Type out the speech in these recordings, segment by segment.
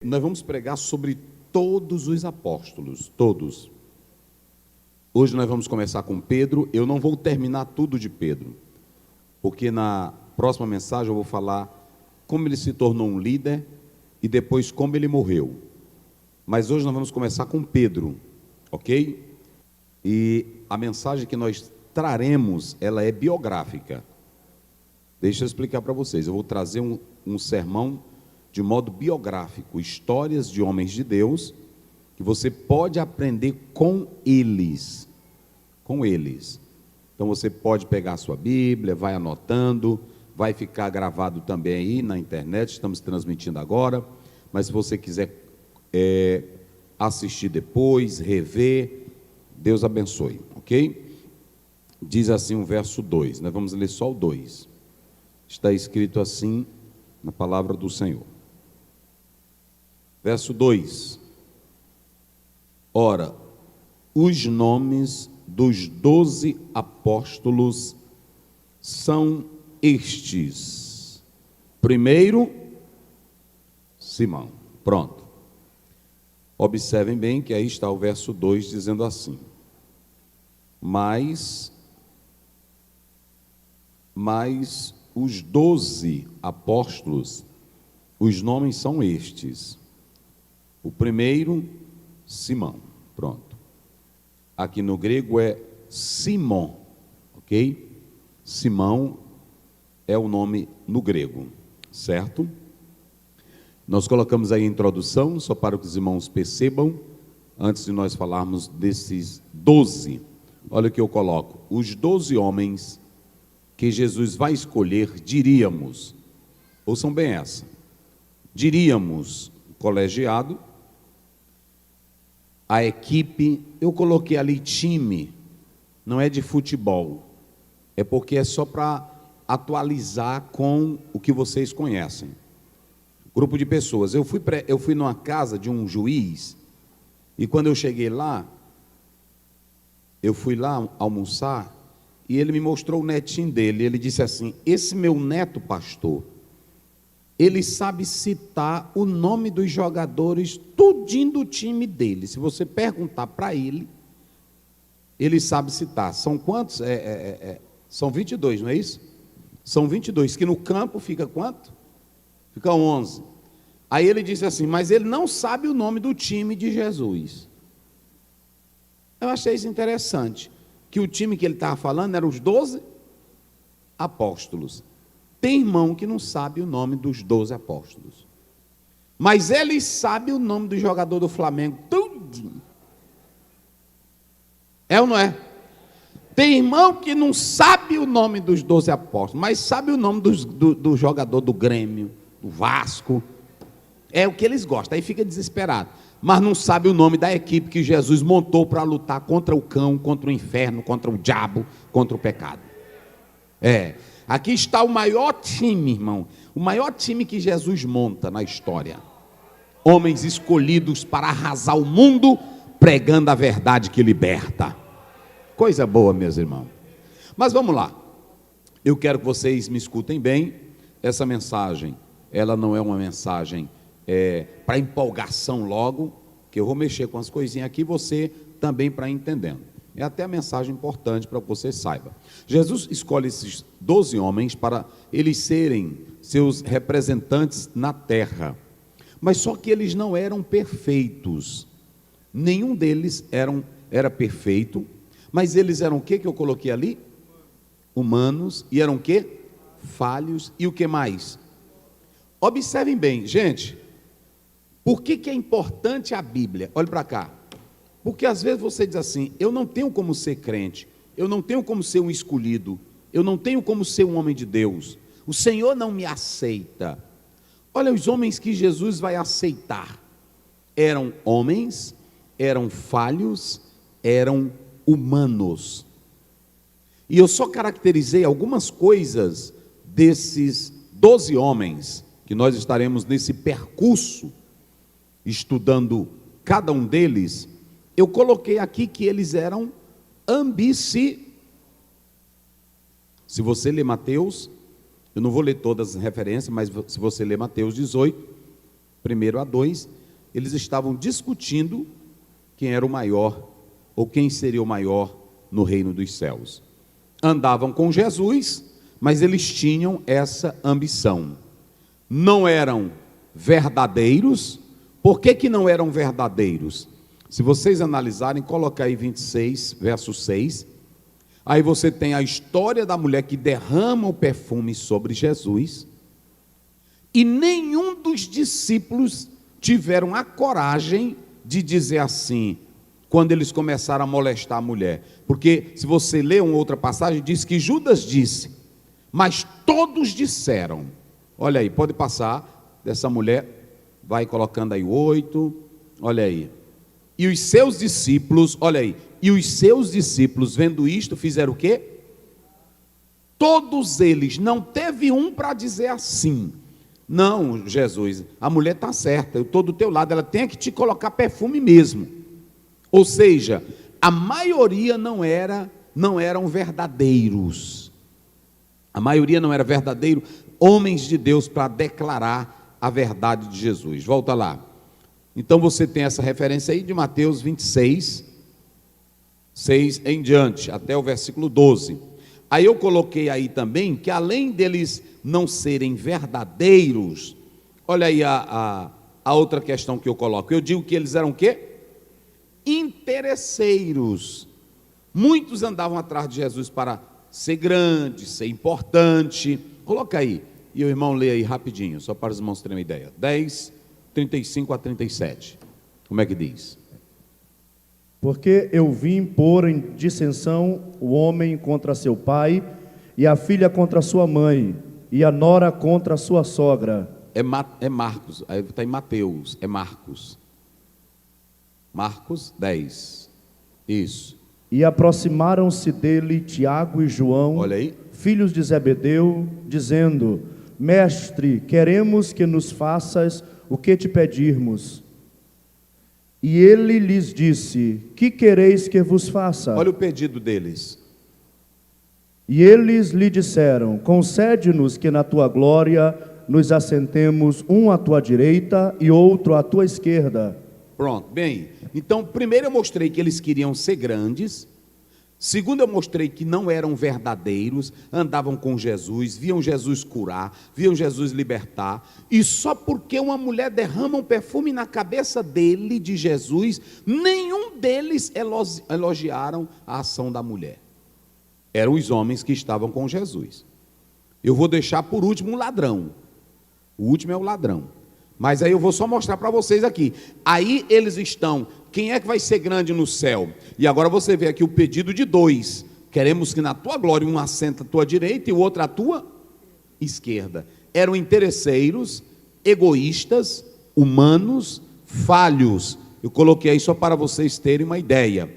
Nós vamos pregar sobre todos os apóstolos, todos. Hoje nós vamos começar com Pedro. Eu não vou terminar tudo de Pedro, porque na próxima mensagem eu vou falar como ele se tornou um líder e depois como ele morreu. Mas hoje nós vamos começar com Pedro, ok? E a mensagem que nós traremos, ela é biográfica. Deixa eu explicar para vocês. Eu vou trazer um sermão de modo biográfico, histórias de homens de Deus, que você pode aprender com eles. Com eles. Então você pode pegar a sua Bíblia, vai anotando, vai ficar gravado também aí na internet, estamos transmitindo agora, mas se você quiser assistir depois, rever, Deus abençoe, ok? Diz assim o verso 2, nós vamos ler só o 2. Está escrito assim na palavra do Senhor. Verso 2: Ora, os nomes dos 12 apóstolos são estes. Primeiro, Simão. Pronto. Observem bem que aí está o verso 2 dizendo assim: Mas os 12 apóstolos, os nomes são estes. O primeiro, Simão. Pronto. Aqui no grego é Simão, ok? Simão é o nome no grego, certo? Nós colocamos aí a introdução, só para que os irmãos percebam, antes de nós falarmos desses 12. Olha o que eu coloco: os 12 homens que Jesus vai escolher, diríamos, ouçam bem essa, diríamos, colegiado, a equipe, eu coloquei ali time, não é de futebol, é porque é só para atualizar com o que vocês conhecem. Grupo de pessoas. Eu fui numa casa de um juiz, e quando eu cheguei lá, eu fui lá almoçar, e ele me mostrou o netinho dele. Ele disse assim: esse meu neto, pastor, ele sabe citar o nome dos jogadores, tudinho do time dele. Se você perguntar para ele, ele sabe citar. São quantos? São 22, não é isso? São 22, que no campo fica quanto? Fica 11. Aí ele disse assim: mas ele não sabe o nome do time de Jesus. Eu achei isso interessante, que o time que ele estava falando eram os 12 apóstolos. Tem irmão que não sabe o nome dos 12 apóstolos, mas ele sabe o nome do jogador do Flamengo, tudinho. É ou não é? Tem irmão que não sabe o nome dos 12 apóstolos, mas sabe o nome do jogador do Grêmio, do Vasco. É o que eles gostam, aí fica desesperado, mas não sabe o nome da equipe que Jesus montou para lutar contra o cão, contra o inferno, contra o diabo, contra o pecado. Aqui está o maior time, irmão, o maior time que Jesus monta na história. Homens escolhidos para arrasar o mundo, pregando a verdade que liberta. Coisa boa, meus irmãos. Mas vamos lá. Eu quero que vocês me escutem bem. Essa mensagem, ela não é uma mensagem para empolgação logo, que eu vou mexer com as coisinhas aqui, você também para entendendo. É até a mensagem importante para que você saiba. Jesus escolhe esses 12 homens para eles serem seus representantes na terra. Mas só que eles não eram perfeitos. Nenhum deles era perfeito. Mas eles eram o que eu coloquei ali? Humanos. E eram o que? Falhos. E o que mais? Observem bem, gente. Por que é importante a Bíblia? Olhe para cá. Porque às vezes você diz assim: eu não tenho como ser crente, eu não tenho como ser um escolhido, eu não tenho como ser um homem de Deus, o Senhor não me aceita. Olha, os homens que Jesus vai aceitar eram homens, eram falhos, eram humanos. E eu só caracterizei algumas coisas desses 12 homens, que nós estaremos nesse percurso, estudando cada um deles. Eu coloquei aqui que eles eram ambiciosos. Se você ler Mateus, eu não vou ler todas as referências, mas se você ler Mateus 18, 1 a 2, eles estavam discutindo quem era o maior, ou quem seria o maior no reino dos céus. Andavam com Jesus, mas eles tinham essa ambição. Não eram verdadeiros. Por que não eram verdadeiros? Se vocês analisarem, coloca aí 26, verso 6. Aí você tem a história da mulher que derrama o perfume sobre Jesus. E nenhum dos discípulos tiveram a coragem de dizer assim, quando eles começaram a molestar a mulher. Porque se você ler uma outra passagem, diz que Judas disse, mas todos disseram. Olha aí, pode passar dessa mulher, vai colocando aí o 8, olha aí. E os seus discípulos, olha aí, e os seus discípulos, vendo isto, fizeram o quê? Todos eles, não teve um para dizer assim, não, Jesus, a mulher está certa, eu estou do teu lado, ela tem que te colocar perfume mesmo. Ou seja, a maioria não eram verdadeiros. A maioria não era verdadeiro, homens de Deus para declarar a verdade de Jesus. Volta lá. Então você tem essa referência aí de Mateus 26, 6 em diante, até o versículo 12. Aí eu coloquei aí também que além deles não serem verdadeiros, olha aí a outra questão que eu coloco. Eu digo que eles eram o quê? Interesseiros. Muitos andavam atrás de Jesus para ser grande, ser importante. Coloca aí, e o irmão lê aí rapidinho, só para os irmãos terem uma ideia. 10, 35 a 37. Como é que diz? Porque eu vim pôr em dissensão o homem contra seu pai, e a filha contra sua mãe, e a nora contra a sua sogra. É Marcos, aí está em Mateus, é Marcos. Marcos 10, isso. E aproximaram-se dele Tiago e João, olha aí, filhos de Zebedeu, dizendo, Mestre, queremos que nos faças o que te pedirmos. E ele lhes disse, que quereis que vos faça? Olha o pedido deles. E eles lhe disseram, concede-nos que na tua glória nos assentemos um à tua direita e outro à tua esquerda. Pronto, bem, então primeiro eu mostrei que eles queriam ser grandes. Segundo, eu mostrei que não eram verdadeiros, andavam com Jesus, viam Jesus curar, viam Jesus libertar, e só porque uma mulher derrama um perfume na cabeça dele, de Jesus, nenhum deles elogiaram a ação da mulher. Eram os homens que estavam com Jesus. Eu vou deixar por último um ladrão. O último é o ladrão. Mas aí eu vou só mostrar para vocês aqui. Aí eles estão, quem é que vai ser grande no céu? E agora você vê aqui o pedido de dois. Queremos que na tua glória um assenta à tua direita e o outro à tua esquerda. Eram interesseiros, egoístas, humanos, falhos. Eu coloquei aí só para vocês terem uma ideia.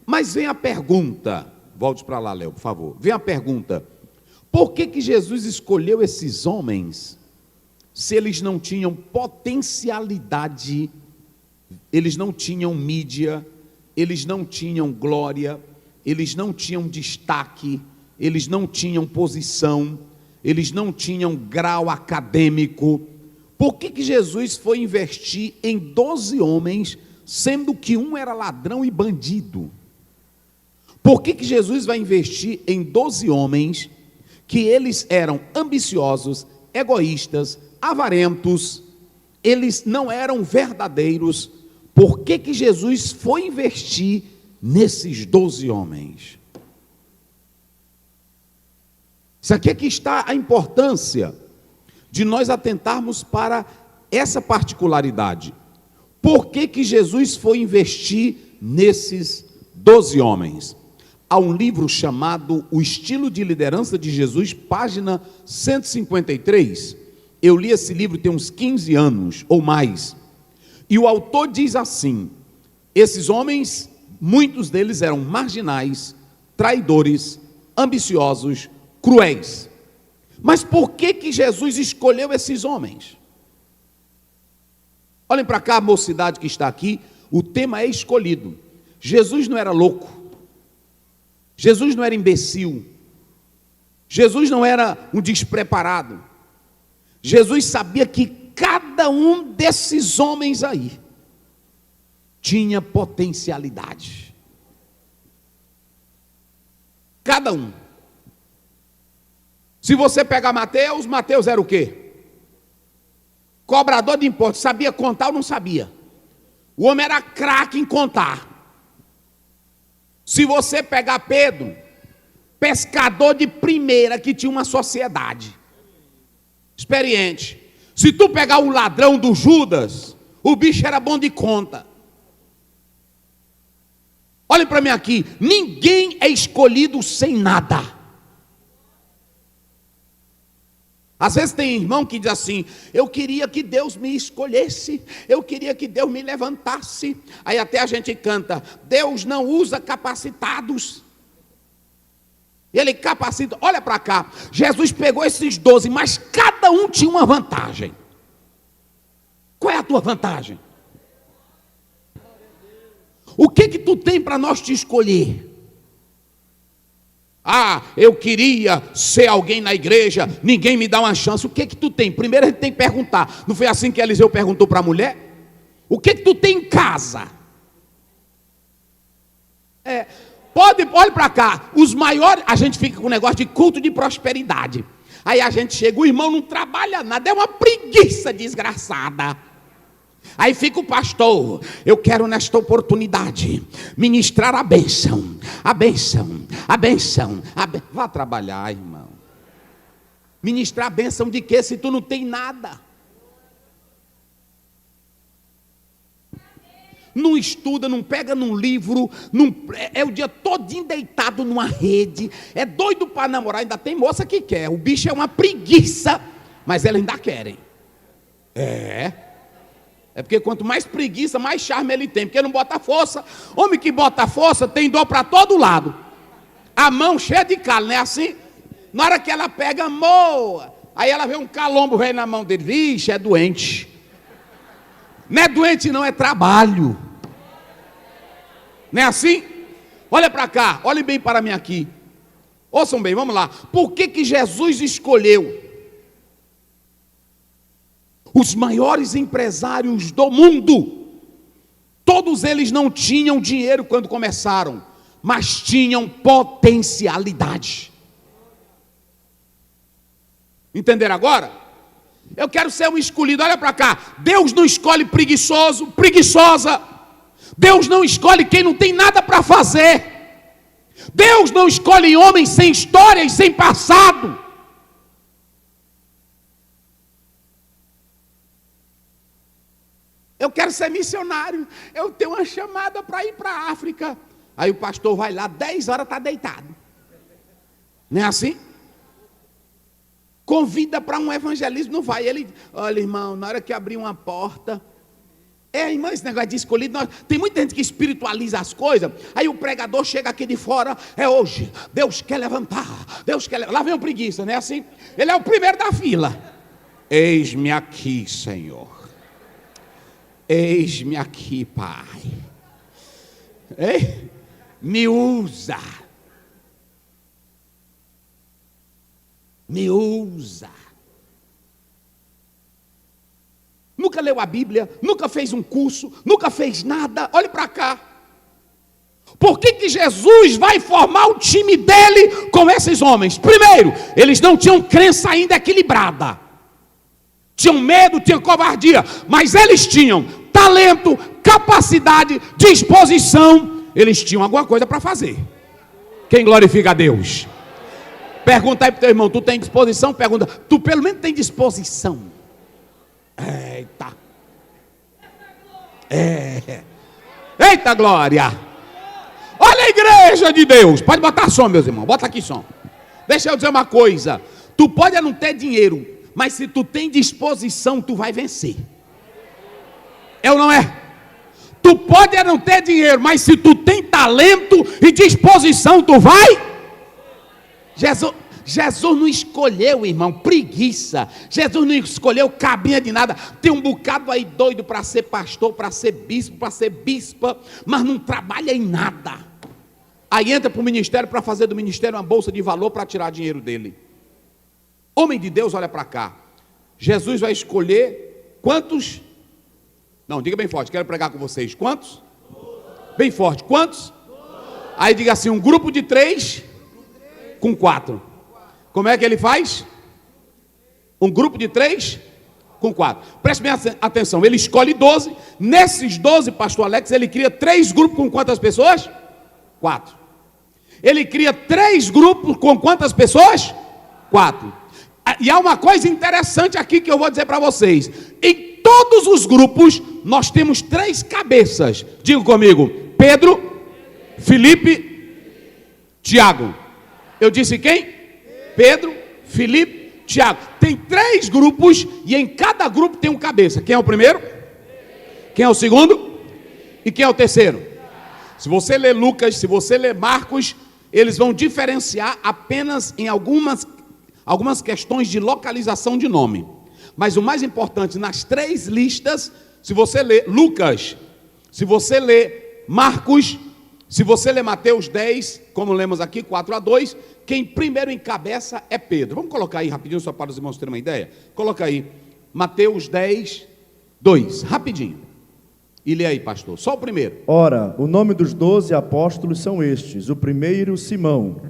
Mas vem a pergunta, volte para lá, Léo, por favor. Vem a pergunta, por que Jesus escolheu esses homens se eles não tinham potencialidade, eles não tinham mídia, eles não tinham glória, eles não tinham destaque, eles não tinham posição, eles não tinham grau acadêmico? Por que Jesus foi investir em 12 homens, sendo que um era ladrão e bandido? Por que Jesus vai investir em 12 homens, que eles eram ambiciosos, egoístas, avarentos, eles não eram verdadeiros? Por que Jesus foi investir nesses 12 homens? Isso aqui é que está a importância de nós atentarmos para essa particularidade. Por que Jesus foi investir nesses 12 homens? Há um livro chamado O Estilo de Liderança de Jesus, página 153. Eu li esse livro tem uns 15 anos ou mais. E o autor diz assim: esses homens, muitos deles eram marginais, traidores, ambiciosos, cruéis. Mas por que Jesus escolheu esses homens? Olhem para cá, a mocidade que está aqui, o tema é escolhido. Jesus não era louco, Jesus não era imbecil, Jesus não era um despreparado. Jesus sabia que cada cada um desses homens aí tinha potencialidade. Cada um. Se você pegar Mateus, Mateus era o quê? Cobrador de impostos. Sabia contar ou não sabia? O homem era craque em contar. Se você pegar Pedro, pescador de primeira, que tinha uma sociedade, experiente. Se tu pegar o ladrão do Judas, o bicho era bom de conta. Olhem para mim aqui, ninguém é escolhido sem nada. Às vezes tem irmão que diz assim: eu queria que Deus me escolhesse, eu queria que Deus me levantasse. Aí até a gente canta: Deus não usa capacitados, Ele capacita. Olha para cá, Jesus pegou esses 12, mas cada um tinha uma vantagem. Qual é a tua vantagem? O que tu tem para nós te escolher? Ah, eu queria ser alguém na igreja, ninguém me dá uma chance. O que tu tem? Primeiro a gente tem que perguntar. Não foi assim que Eliseu perguntou para a mulher? O que tu tem em casa? Olha para cá, os maiores, a gente fica com um negócio de culto de prosperidade. Aí a gente chega, o irmão não trabalha nada, é uma preguiça desgraçada. Aí fica o pastor: eu quero nesta oportunidade ministrar a bênção, a bênção, a bênção, Vá trabalhar, irmão. Ministrar a bênção de quê, se tu não tem nada? Não estuda, não pega num livro, é o dia todinho deitado numa rede, é doido para namorar, ainda tem moça que quer, o bicho é uma preguiça, mas elas ainda querem. É porque quanto mais preguiça, mais charme ele tem, porque não bota força. Homem que bota força tem dor para todo lado. A mão cheia de calo, não é assim? Na hora que ela pega, moa. Aí ela vê um calombo velho na mão dele. Vixe, é doente. Não é doente não, é trabalho. Não é assim? Olha para cá, olhe bem para mim aqui. Ouçam bem, vamos lá. Por que Jesus escolheu os maiores empresários do mundo? Todos eles não tinham dinheiro quando começaram, mas tinham potencialidade. Entenderam agora? Eu quero ser um escolhido. Olha para cá, Deus não escolhe preguiçoso, preguiçosa. Deus não escolhe quem não tem nada para fazer. Deus não escolhe homens sem história e sem passado. Eu quero ser missionário, eu tenho uma chamada para ir para a África. Aí o pastor vai lá, 10 horas está deitado. Não é assim? Convida para um evangelismo, não vai. Ele, olha irmão, na hora que abrir uma porta... irmão, esse negócio de escolhido, tem muita gente que espiritualiza as coisas. Aí o pregador chega aqui de fora, é hoje, Deus quer levantar, lá vem o preguiça, não é assim? Ele é o primeiro da fila. Eis-me aqui, Senhor. Eis-me aqui, Pai. Ei, me usa. Me usa. Nunca leu a Bíblia, nunca fez um curso, nunca fez nada. Olhe para cá. Por que Jesus vai formar o time dele com esses homens? Primeiro, eles não tinham crença ainda equilibrada. Tinham medo, tinham covardia, mas eles tinham talento, capacidade, disposição. Eles tinham alguma coisa para fazer. Quem glorifica a Deus? Pergunta aí para o teu irmão: tu tem disposição? Pergunta: tu pelo menos tem disposição? Eita. Eita glória. Olha a igreja de Deus. Pode botar som, meus irmãos. Bota aqui som. Deixa eu dizer uma coisa. Tu pode não ter dinheiro, mas se tu tem disposição, tu vai vencer. É ou não é? Tu pode não ter dinheiro, mas se tu tem talento e disposição, tu vai. Jesus não escolheu, irmão, preguiça. Jesus não escolheu cabinha de nada. Tem um bocado aí doido para ser pastor, para ser bispo, para ser bispa, mas não trabalha em nada. Aí entra para o ministério para fazer do ministério uma bolsa de valor para tirar dinheiro dele. Homem de Deus, olha para cá. Jesus vai escolher Quantos? Não, diga bem forte, quero pregar com vocês. Quantos? Bem forte, quantos? Aí diga assim, um grupo de 3 com 4. Como é que ele faz? Um grupo de 3 com 4. Preste bem atenção, ele escolhe 12. Nesses 12, pastor Alex, ele cria 3 grupos com quantas pessoas? 4. Ele cria 3 grupos com quantas pessoas? 4. E há uma coisa interessante aqui que eu vou dizer para vocês. Em todos os grupos, nós temos 3 cabeças. Diga comigo, Pedro, Felipe, Tiago. Eu disse quem? Pedro, Felipe, Tiago. Tem 3 grupos e em cada grupo tem um cabeça. Quem é o primeiro? Quem é o segundo? E quem é o terceiro? Se você ler Lucas, se você ler Marcos, eles vão diferenciar apenas em algumas questões de localização de nome. Mas o mais importante, nas 3 listas, se você ler Lucas, se você ler Marcos, se você ler Mateus 10, como lemos aqui, 4-2, quem primeiro encabeça é Pedro. Vamos colocar aí rapidinho, só para os irmãos terem uma ideia. Coloca aí, Mateus 10, 2, rapidinho. E lê aí, pastor, só o primeiro. Ora, o nome dos 12 apóstolos são estes. O primeiro, Simão.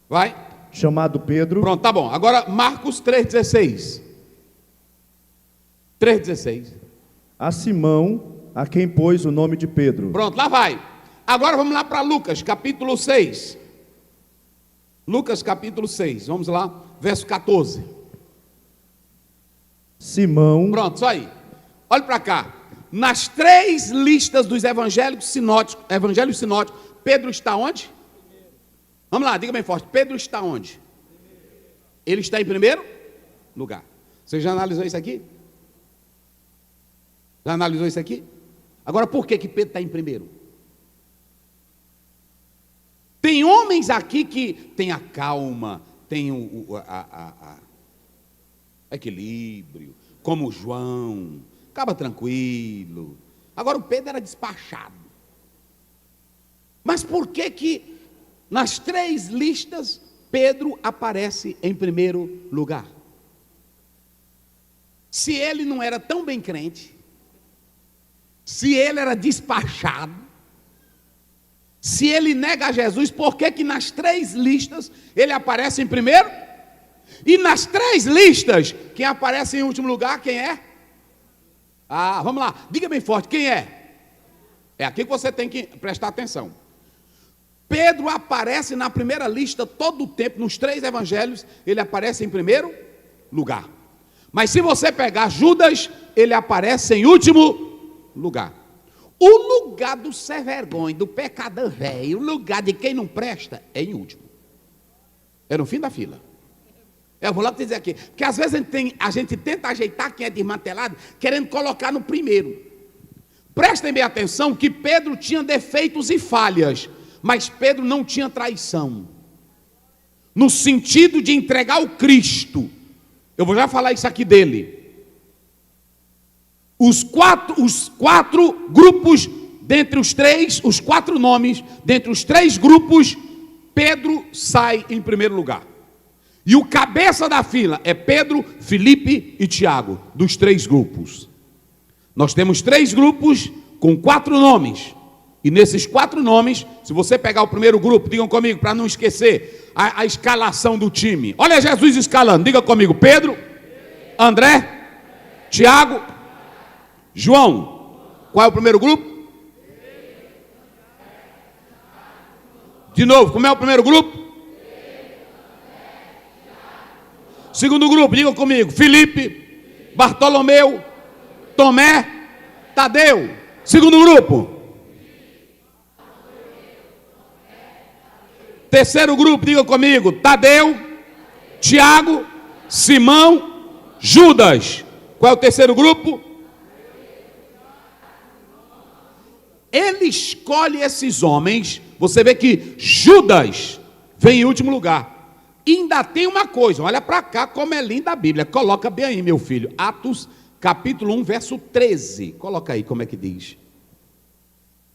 Vai. Chamado Pedro. Pronto, tá bom. Agora, Marcos 3,16. 3,16. A Simão, a quem pôs o nome de Pedro. Pronto, lá vai. Agora vamos lá para Lucas, capítulo 6. Lucas, capítulo 6. Vamos lá, verso 14. Simão. Pronto, só aí. Olha para cá. Nas 3 listas dos evangelhos sinóticos, Pedro está onde? Vamos lá, diga bem forte. Pedro está onde? Ele está em primeiro lugar. Você já analisou isso aqui? Já analisou isso aqui? Agora, por que Pedro está em primeiro? Tem homens aqui que tem a calma, tem o equilíbrio, como João, acaba tranquilo. Agora, o Pedro era despachado. Mas por que nas 3 listas, Pedro aparece em primeiro lugar? Se ele não era tão bem crente, se ele era despachado, se ele nega Jesus, por que nas 3 listas ele aparece em primeiro? E nas 3 listas, quem aparece em último lugar, quem é? Ah, vamos lá, diga bem forte, quem é? É aqui que você tem que prestar atenção. Pedro aparece na primeira lista todo o tempo, nos 3 evangelhos, ele aparece em primeiro lugar. Mas se você pegar Judas, ele aparece em último lugar. O lugar do sem vergonha, do pecador velho, o lugar de quem não presta, é em último. É no fim da fila. Eu vou logo te dizer aqui, porque às vezes a gente tenta ajeitar quem é desmantelado, querendo colocar no primeiro. Prestem bem atenção que Pedro tinha defeitos e falhas, mas Pedro não tinha traição, no sentido de entregar o Cristo. Eu vou já falar isso aqui dele. Os quatro grupos, dentre os 3, os 4 nomes, dentre os 3 grupos, Pedro sai em primeiro lugar. E o cabeça da fila é Pedro, Felipe e Tiago, dos 3 grupos. Nós temos 3 grupos com 4 nomes. E nesses 4 nomes, se você pegar o primeiro grupo, digam comigo, para não esquecer a escalação do time. Olha Jesus escalando, diga comigo, Pedro, André, Tiago, João. Qual é o primeiro grupo? De novo, como é o primeiro grupo? Segundo grupo, diga comigo, Felipe, Bartolomeu, Tomé, Tadeu. Segundo grupo. Terceiro grupo, diga comigo, Tadeu, Tiago, Simão, Judas. Qual é o terceiro grupo? Ele escolhe esses homens. Você vê que Judas vem em último lugar. E ainda tem uma coisa, olha para cá como é linda a Bíblia. Coloca bem aí, meu filho. Atos, capítulo 1, verso 13. Coloca aí como é que diz.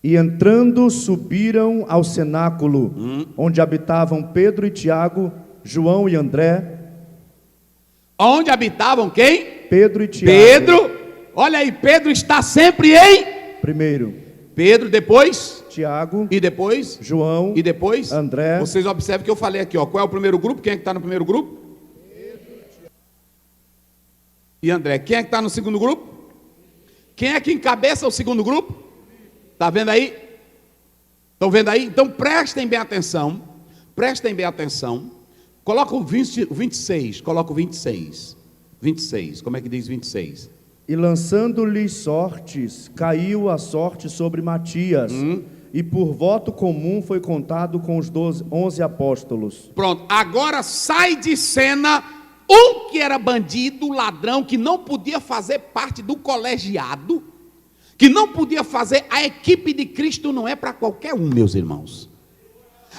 E entrando, subiram ao cenáculo, onde habitavam Pedro e Tiago, João e André. Onde habitavam quem? Pedro e Tiago. Pedro Olha aí, Pedro está sempre em Primeiro, Pedro, depois Tiago, e depois João, e depois André. Vocês observam que eu falei aqui, ó. Qual é o primeiro grupo? Quem é que está no primeiro grupo? E André. Quem é que está no segundo grupo? Quem é que encabeça o segundo grupo? Está vendo aí? Estão vendo aí? Então prestem bem atenção. Prestem bem atenção. Coloca o 26. Coloca o 26. 26. Como é que diz 26? E lançando-lhes sortes, caiu a sorte sobre Matias. E por voto comum foi contado com os 11 apóstolos. Pronto. Agora sai de cena um que era bandido, ladrão, que não podia fazer parte do colegiado, que não podia fazer. A equipe de Cristo não é para qualquer um, meus irmãos.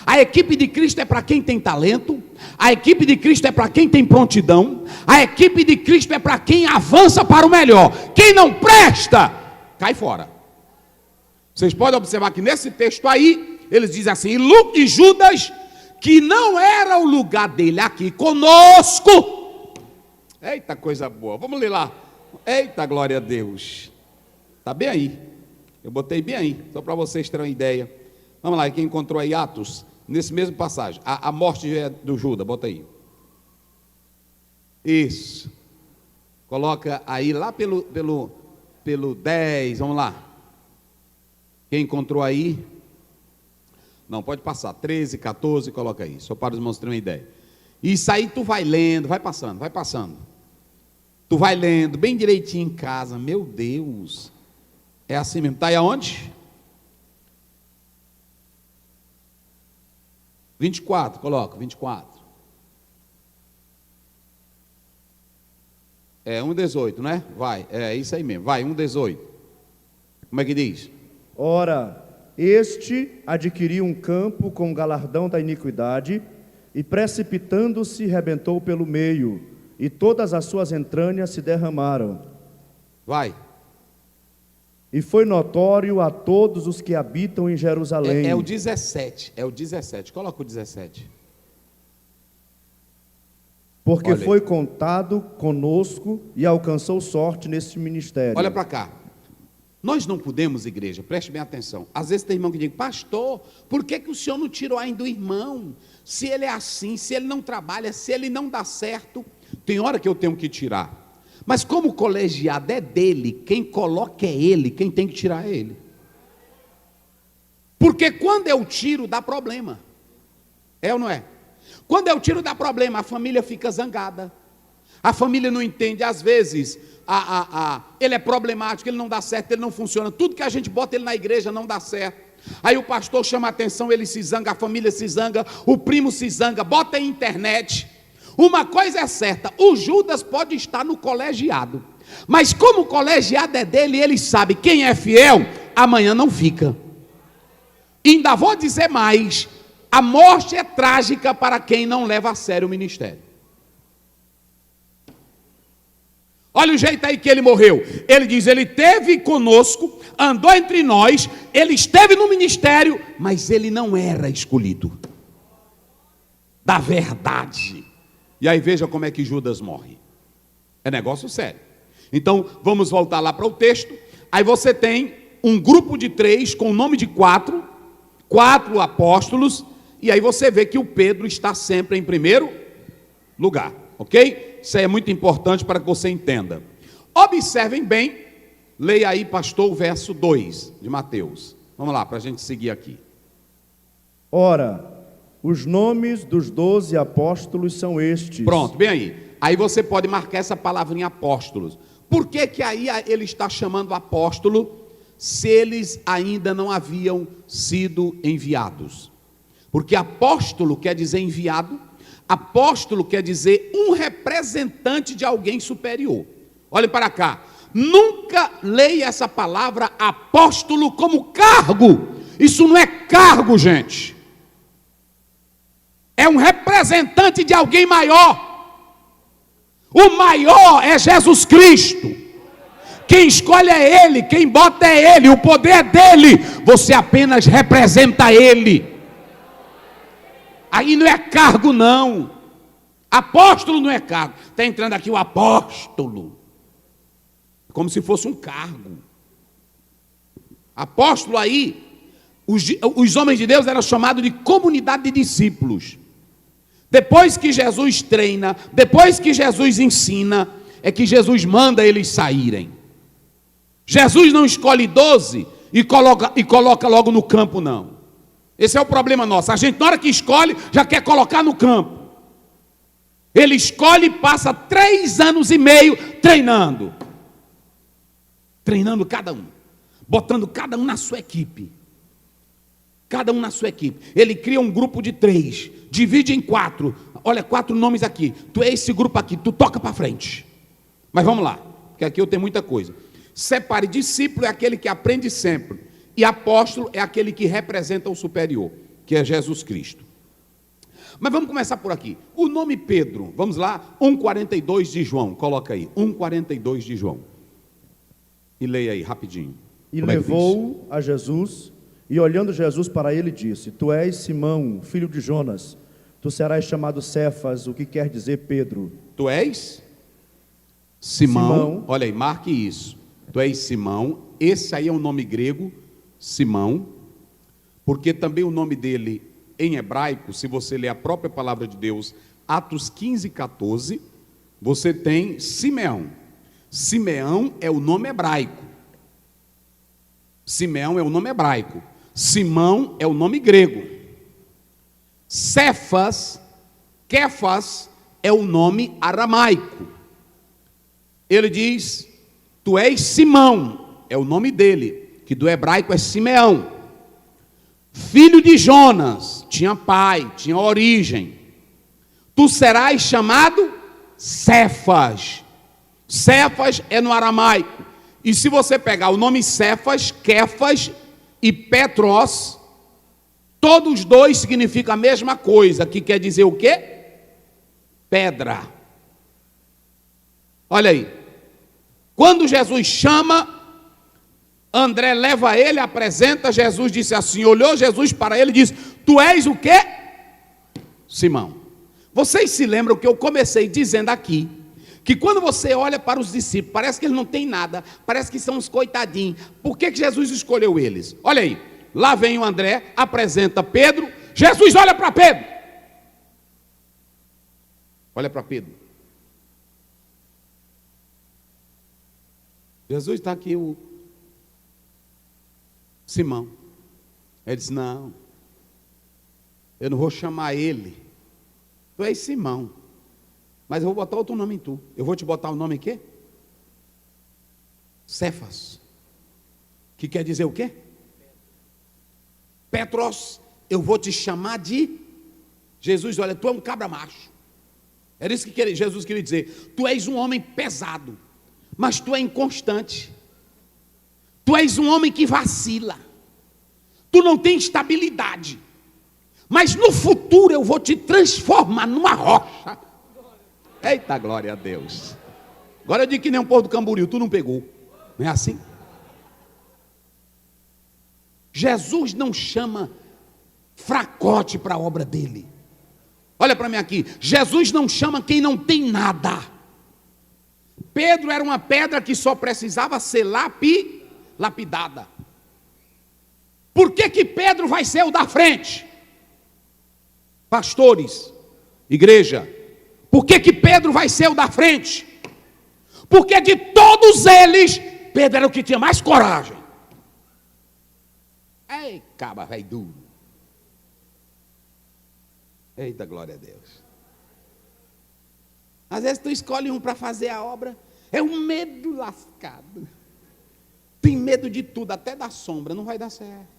A equipe de Cristo é para quem tem talento. A equipe de Cristo é para quem tem prontidão. A equipe de Cristo é para quem avança para o melhor. Quem não presta, cai fora. Vocês podem observar que nesse texto aí, eles dizem assim, e Judas, que não era o lugar dele aqui conosco. Eita coisa boa, vamos ler lá. Eita glória a Deus. Está bem aí, eu botei bem aí, só para vocês terem uma ideia. Vamos lá, quem encontrou aí Atos, nesse mesmo passagem, a morte do Judas, bota aí. Isso. Coloca aí lá pelo 10, vamos lá. Quem encontrou aí? Não, pode passar, 13, 14, coloca aí, só para os irmãos terem uma ideia. Isso aí tu vai lendo, vai passando, vai passando. Tu vai lendo bem direitinho em casa, meu Deus. É assim mesmo, está aí aonde? 24, coloca, 24. É 1,18, né? Vai, é isso aí mesmo, vai, 1,18. Como é que diz? Ora, este adquiriu um campo com galardão da iniquidade, e precipitando-se, rebentou pelo meio, e todas as suas entranhas se derramaram. Vai. E foi notório a todos os que habitam em Jerusalém. É o 17, é o 17, coloca o 17. Porque Olha, foi contado conosco e alcançou sorte neste ministério. olha para cá. Nós não podemos, igreja, preste bem atenção. Às vezes tem irmão que diz, pastor, por que o senhor não tirou ainda o irmão? Se ele é assim, se ele não trabalha, se ele não dá certo, tem hora que eu tenho que tirar. Mas como o colegiado é dele, quem coloca é ele, quem tem que tirar é ele. Porque quando eu tiro, dá problema. É ou não é? Quando eu tiro, dá problema, a família fica zangada. A família não entende, às vezes, ele é problemático, ele não dá certo, ele não funciona. Tudo que a gente bota ele na igreja não dá certo. Aí o pastor chama a atenção, ele se zanga, a família se zanga, o primo se zanga, bota a internet. Uma coisa é certa, o Judas pode estar no colegiado, mas como o colegiado é dele, ele sabe, quem é fiel, amanhã não fica. E ainda vou dizer mais, a morte é trágica para quem não leva a sério o ministério. Olha o jeito aí que ele morreu. Ele diz, ele esteve conosco, andou entre nós, ele esteve no ministério, mas ele não era escolhido da verdade. E aí veja como é que Judas morre. É negócio sério. Então, vamos voltar lá para o texto. Aí você tem um grupo de 3 com o nome de 4 apóstolos, e aí você vê que o Pedro está sempre em primeiro lugar, ok? Isso aí é muito importante para que você entenda. Observem bem, leia aí, pastor, o verso 2 de Mateus. Vamos lá, para a gente seguir aqui. Ora, os nomes dos 12 apóstolos são estes. Pronto, bem aí. Aí você pode marcar essa palavrinha apóstolos. Por que que aí ele está chamando apóstolo, se eles ainda não haviam sido enviados? Porque apóstolo quer dizer enviado, apóstolo quer dizer um representante de alguém superior. Olhe para cá, nunca leia essa palavra apóstolo como cargo. Isso não é cargo, gente. É um representante de alguém maior. O maior é Jesus Cristo. Quem escolhe é Ele, quem bota é Ele, o poder é dele. Você apenas representa Ele. Aí não é cargo não. Apóstolo não é cargo. Está entrando aqui o apóstolo. como se fosse um cargo. Apóstolo aí, os homens de Deus eram chamados de comunidade de discípulos. Depois que Jesus treina, depois que Jesus ensina, é que Jesus manda eles saírem. Jesus não escolhe 12 e coloca logo no campo, não. Esse é o problema nosso. A gente, na hora que escolhe, já quer colocar no campo. Ele escolhe e passa 3 anos e meio treinando. Treinando cada um. Botando cada um na sua equipe. Cada um na sua equipe. Ele cria um grupo de 3. Divide em 4. Olha, 4 nomes aqui. Tu é esse grupo aqui. Tu toca para frente. Mas vamos lá. Porque aqui eu tenho muita coisa. Separe, discípulo é aquele que aprende sempre. E apóstolo é aquele que representa o superior, que é Jesus Cristo. Mas vamos começar por aqui. O nome Pedro, vamos lá, 1,42 de João, coloca aí, 1,42 de João. E leia aí, rapidinho. E levou a Jesus, e olhando Jesus para ele, disse: Tu és Simão, filho de Jonas, tu serás chamado Cefas, o que quer dizer Pedro. Tu és Simão, olha aí, marque isso. Tu és Simão, esse aí é um nome grego, Simão, porque também o nome dele em hebraico, se você ler a própria palavra de Deus, Atos 15, 14, você tem Simeão. Simeão é o nome hebraico. Simeão é o nome hebraico. Simão é o nome grego. Cefas, Kefas, é o nome aramaico. Ele diz: Tu és Simão, é o nome dele, que do hebraico é Simeão. Filho de Jonas, tinha pai, tinha origem. Tu serás chamado Cefas. Cefas é no aramaico. E se você pegar o nome Cefas, Kefas e Petros, todos dois significam a mesma coisa, que quer dizer o quê? Pedra. Olha aí. Quando Jesus chama, André leva ele, apresenta, Jesus disse assim, olhou Jesus para ele e disse: Tu és o quê? Simão. Vocês se lembram que eu comecei dizendo aqui, que quando você olha para os discípulos, parece que eles não têm nada, parece que são uns coitadinhos. Por que Jesus escolheu eles? Olha aí, lá vem o André, apresenta Pedro, Jesus olha para Pedro. Olha para Pedro. Jesus está aqui, o Simão. Ele disse: Não, eu não vou chamar ele. Tu és Simão, mas eu vou botar outro nome em tu. Eu vou te botar o nome quê? Cefas. Que quer dizer o quê? Petros. Eu vou te chamar de... Jesus, olha, tu é um cabra macho. Era isso que Jesus queria dizer. Tu és um homem pesado, mas tu é inconstante. Tu és um homem que vacila. Tu não tem estabilidade. Mas no futuro eu vou te transformar numa rocha. Eita, glória a Deus. Agora eu digo que nem um povo do Camboriú, tu não pegou. Não é assim? Jesus não chama fracote para a obra dele. Olha para mim aqui. Jesus não chama quem não tem nada. Pedro era uma pedra que só precisava ser lapidada. Por que Pedro vai ser o da frente? Pastores, igreja, por que Pedro vai ser o da frente? Porque de todos eles, Pedro era o que tinha mais coragem. Ei, caba velho duro. Eita, glória a Deus. Às vezes tu escolhe um para fazer a obra, é um medo lascado. Tem medo de tudo, até da sombra, não vai dar certo.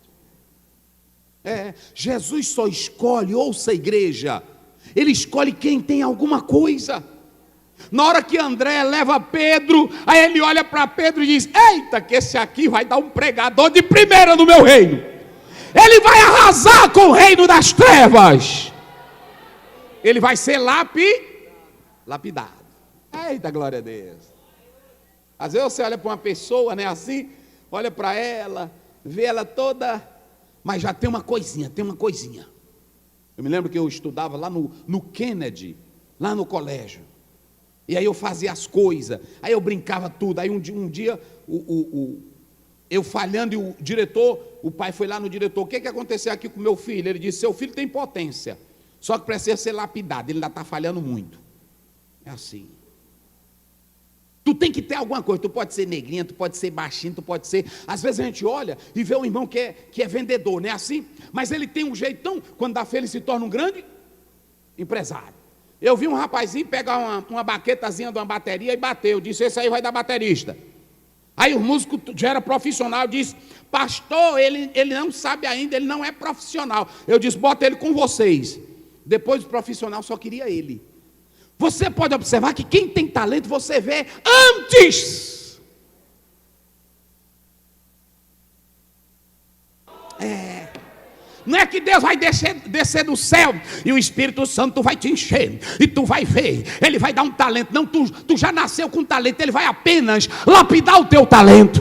Jesus só escolhe, ouça a igreja, ele escolhe quem tem alguma coisa. Na hora que André leva Pedro, aí ele olha para Pedro e diz: Eita, que esse aqui vai dar um pregador de primeira no meu reino. Ele vai arrasar com o reino das trevas. Ele vai ser lapidado. Eita, glória a Deus. Às vezes você olha para uma pessoa, né, assim, olha para ela, vê ela toda, mas já tem uma coisinha. Eu me lembro que eu estudava lá no Kennedy, lá no colégio. E aí eu fazia as coisas, aí eu brincava tudo. Aí um dia eu falhando, e o diretor, o pai foi lá no diretor: o que aconteceu aqui com meu filho? Ele disse: seu filho tem potência, só que precisa ser lapidado, ele ainda está falhando muito. É assim. Tu tem que ter alguma coisa. Tu pode ser negrinha, tu pode ser baixinho, tu pode ser... Às vezes a gente olha e vê um irmão que é vendedor, não é assim? Mas ele tem um jeitão, quando dá feio ele se torna um grande empresário. Eu vi um rapazinho pegar uma baquetazinha de uma bateria e bateu. Eu disse: esse aí vai dar baterista. Aí o músico já era profissional, disse: pastor, ele não sabe ainda, ele não é profissional. Eu disse: bota ele com vocês. Depois o profissional só queria ele. Você pode observar que quem tem talento, você vê antes. Não é que Deus vai descer do céu e o Espírito Santo vai te encher e tu vai ver, ele vai dar um talento. Não, tu já nasceu com talento, ele vai apenas lapidar o teu talento.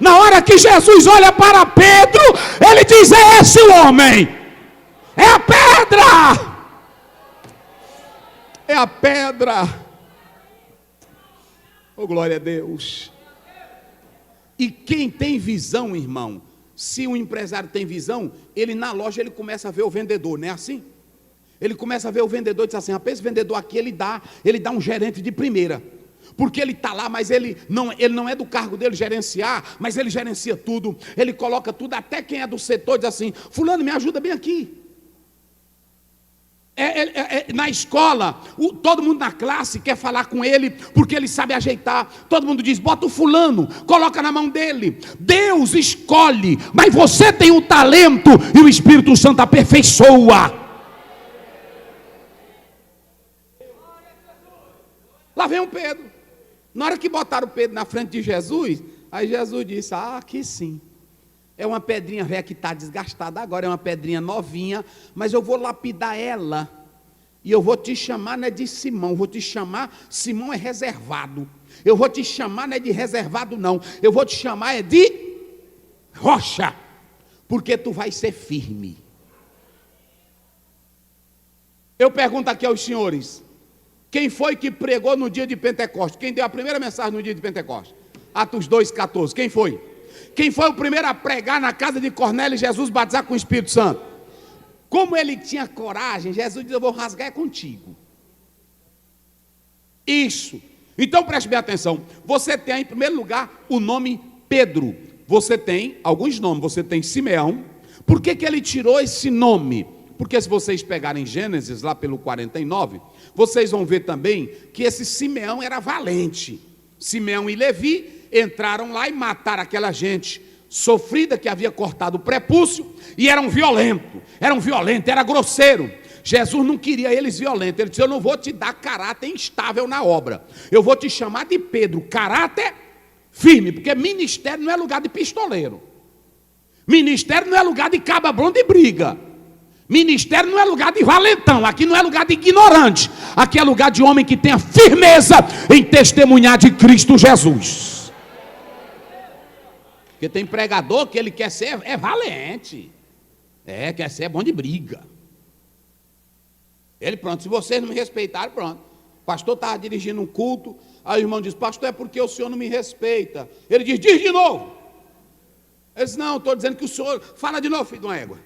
Na hora que Jesus olha para Pedro, ele diz: é esse o homem, é a pedra. É a pedra. Oh, glória a Deus. E quem tem visão, irmão, se o empresário tem visão, ele na loja ele começa a ver o vendedor, não é assim? Ele começa a ver o vendedor e diz assim: rapaz, esse vendedor aqui ele dá um gerente de primeira. Porque ele está lá, mas ele não é do cargo dele gerenciar, mas ele gerencia tudo, ele coloca tudo, até quem é do setor diz assim: fulano, me ajuda bem aqui. Na escola, todo mundo na classe quer falar com ele, porque ele sabe ajeitar. Todo mundo diz: bota o fulano, coloca na mão dele. Deus escolhe, mas você tem o talento e o Espírito Santo aperfeiçoa. Lá vem o Pedro. Na hora que botaram o Pedro na frente de Jesus, aí Jesus disse: ah, aqui sim. É uma pedrinha velha que está desgastada agora, é uma pedrinha novinha, mas eu vou lapidar ela, e eu vou te chamar, não é de Simão, vou te chamar, Simão é reservado, eu vou te chamar, não é de reservado não, eu vou te chamar é de rocha, porque tu vai ser firme. Eu pergunto aqui aos senhores: quem foi que pregou no dia de Pentecostes? Quem deu a primeira mensagem no dia de Pentecostes? Atos 2,14, quem foi? Quem foi o primeiro a pregar na casa de Cornélio e Jesus batizar com o Espírito Santo? Como ele tinha coragem, Jesus disse: eu vou rasgar contigo. Isso. Então preste bem atenção. Você tem em primeiro lugar o nome Pedro. Você tem alguns nomes. Você tem Simeão. Por que ele tirou esse nome? Porque se vocês pegarem Gênesis lá pelo 49, vocês vão ver também que esse Simeão era valente. Simeão e Levi entraram lá e mataram aquela gente sofrida que havia cortado o prepúcio, e eram violentos, era grosseiro. Jesus não queria eles violentos. Ele disse: eu não vou te dar caráter instável na obra, eu vou te chamar de Pedro, caráter firme, porque ministério não é lugar de pistoleiro, ministério não é lugar de cabra-brão de briga, ministério não é lugar de valentão, aqui não é lugar de ignorante, aqui é lugar de homem que tenha firmeza em testemunhar de Cristo Jesus. Porque tem pregador que ele quer ser valente, quer ser bom de briga. Ele, pronto, se vocês não me respeitaram, pronto. O pastor estava dirigindo um culto, aí o irmão diz: pastor, é porque o senhor não me respeita. Ele diz: diz de novo. Ele diz: não, estou dizendo que o senhor, fala de novo, filho de uma égua.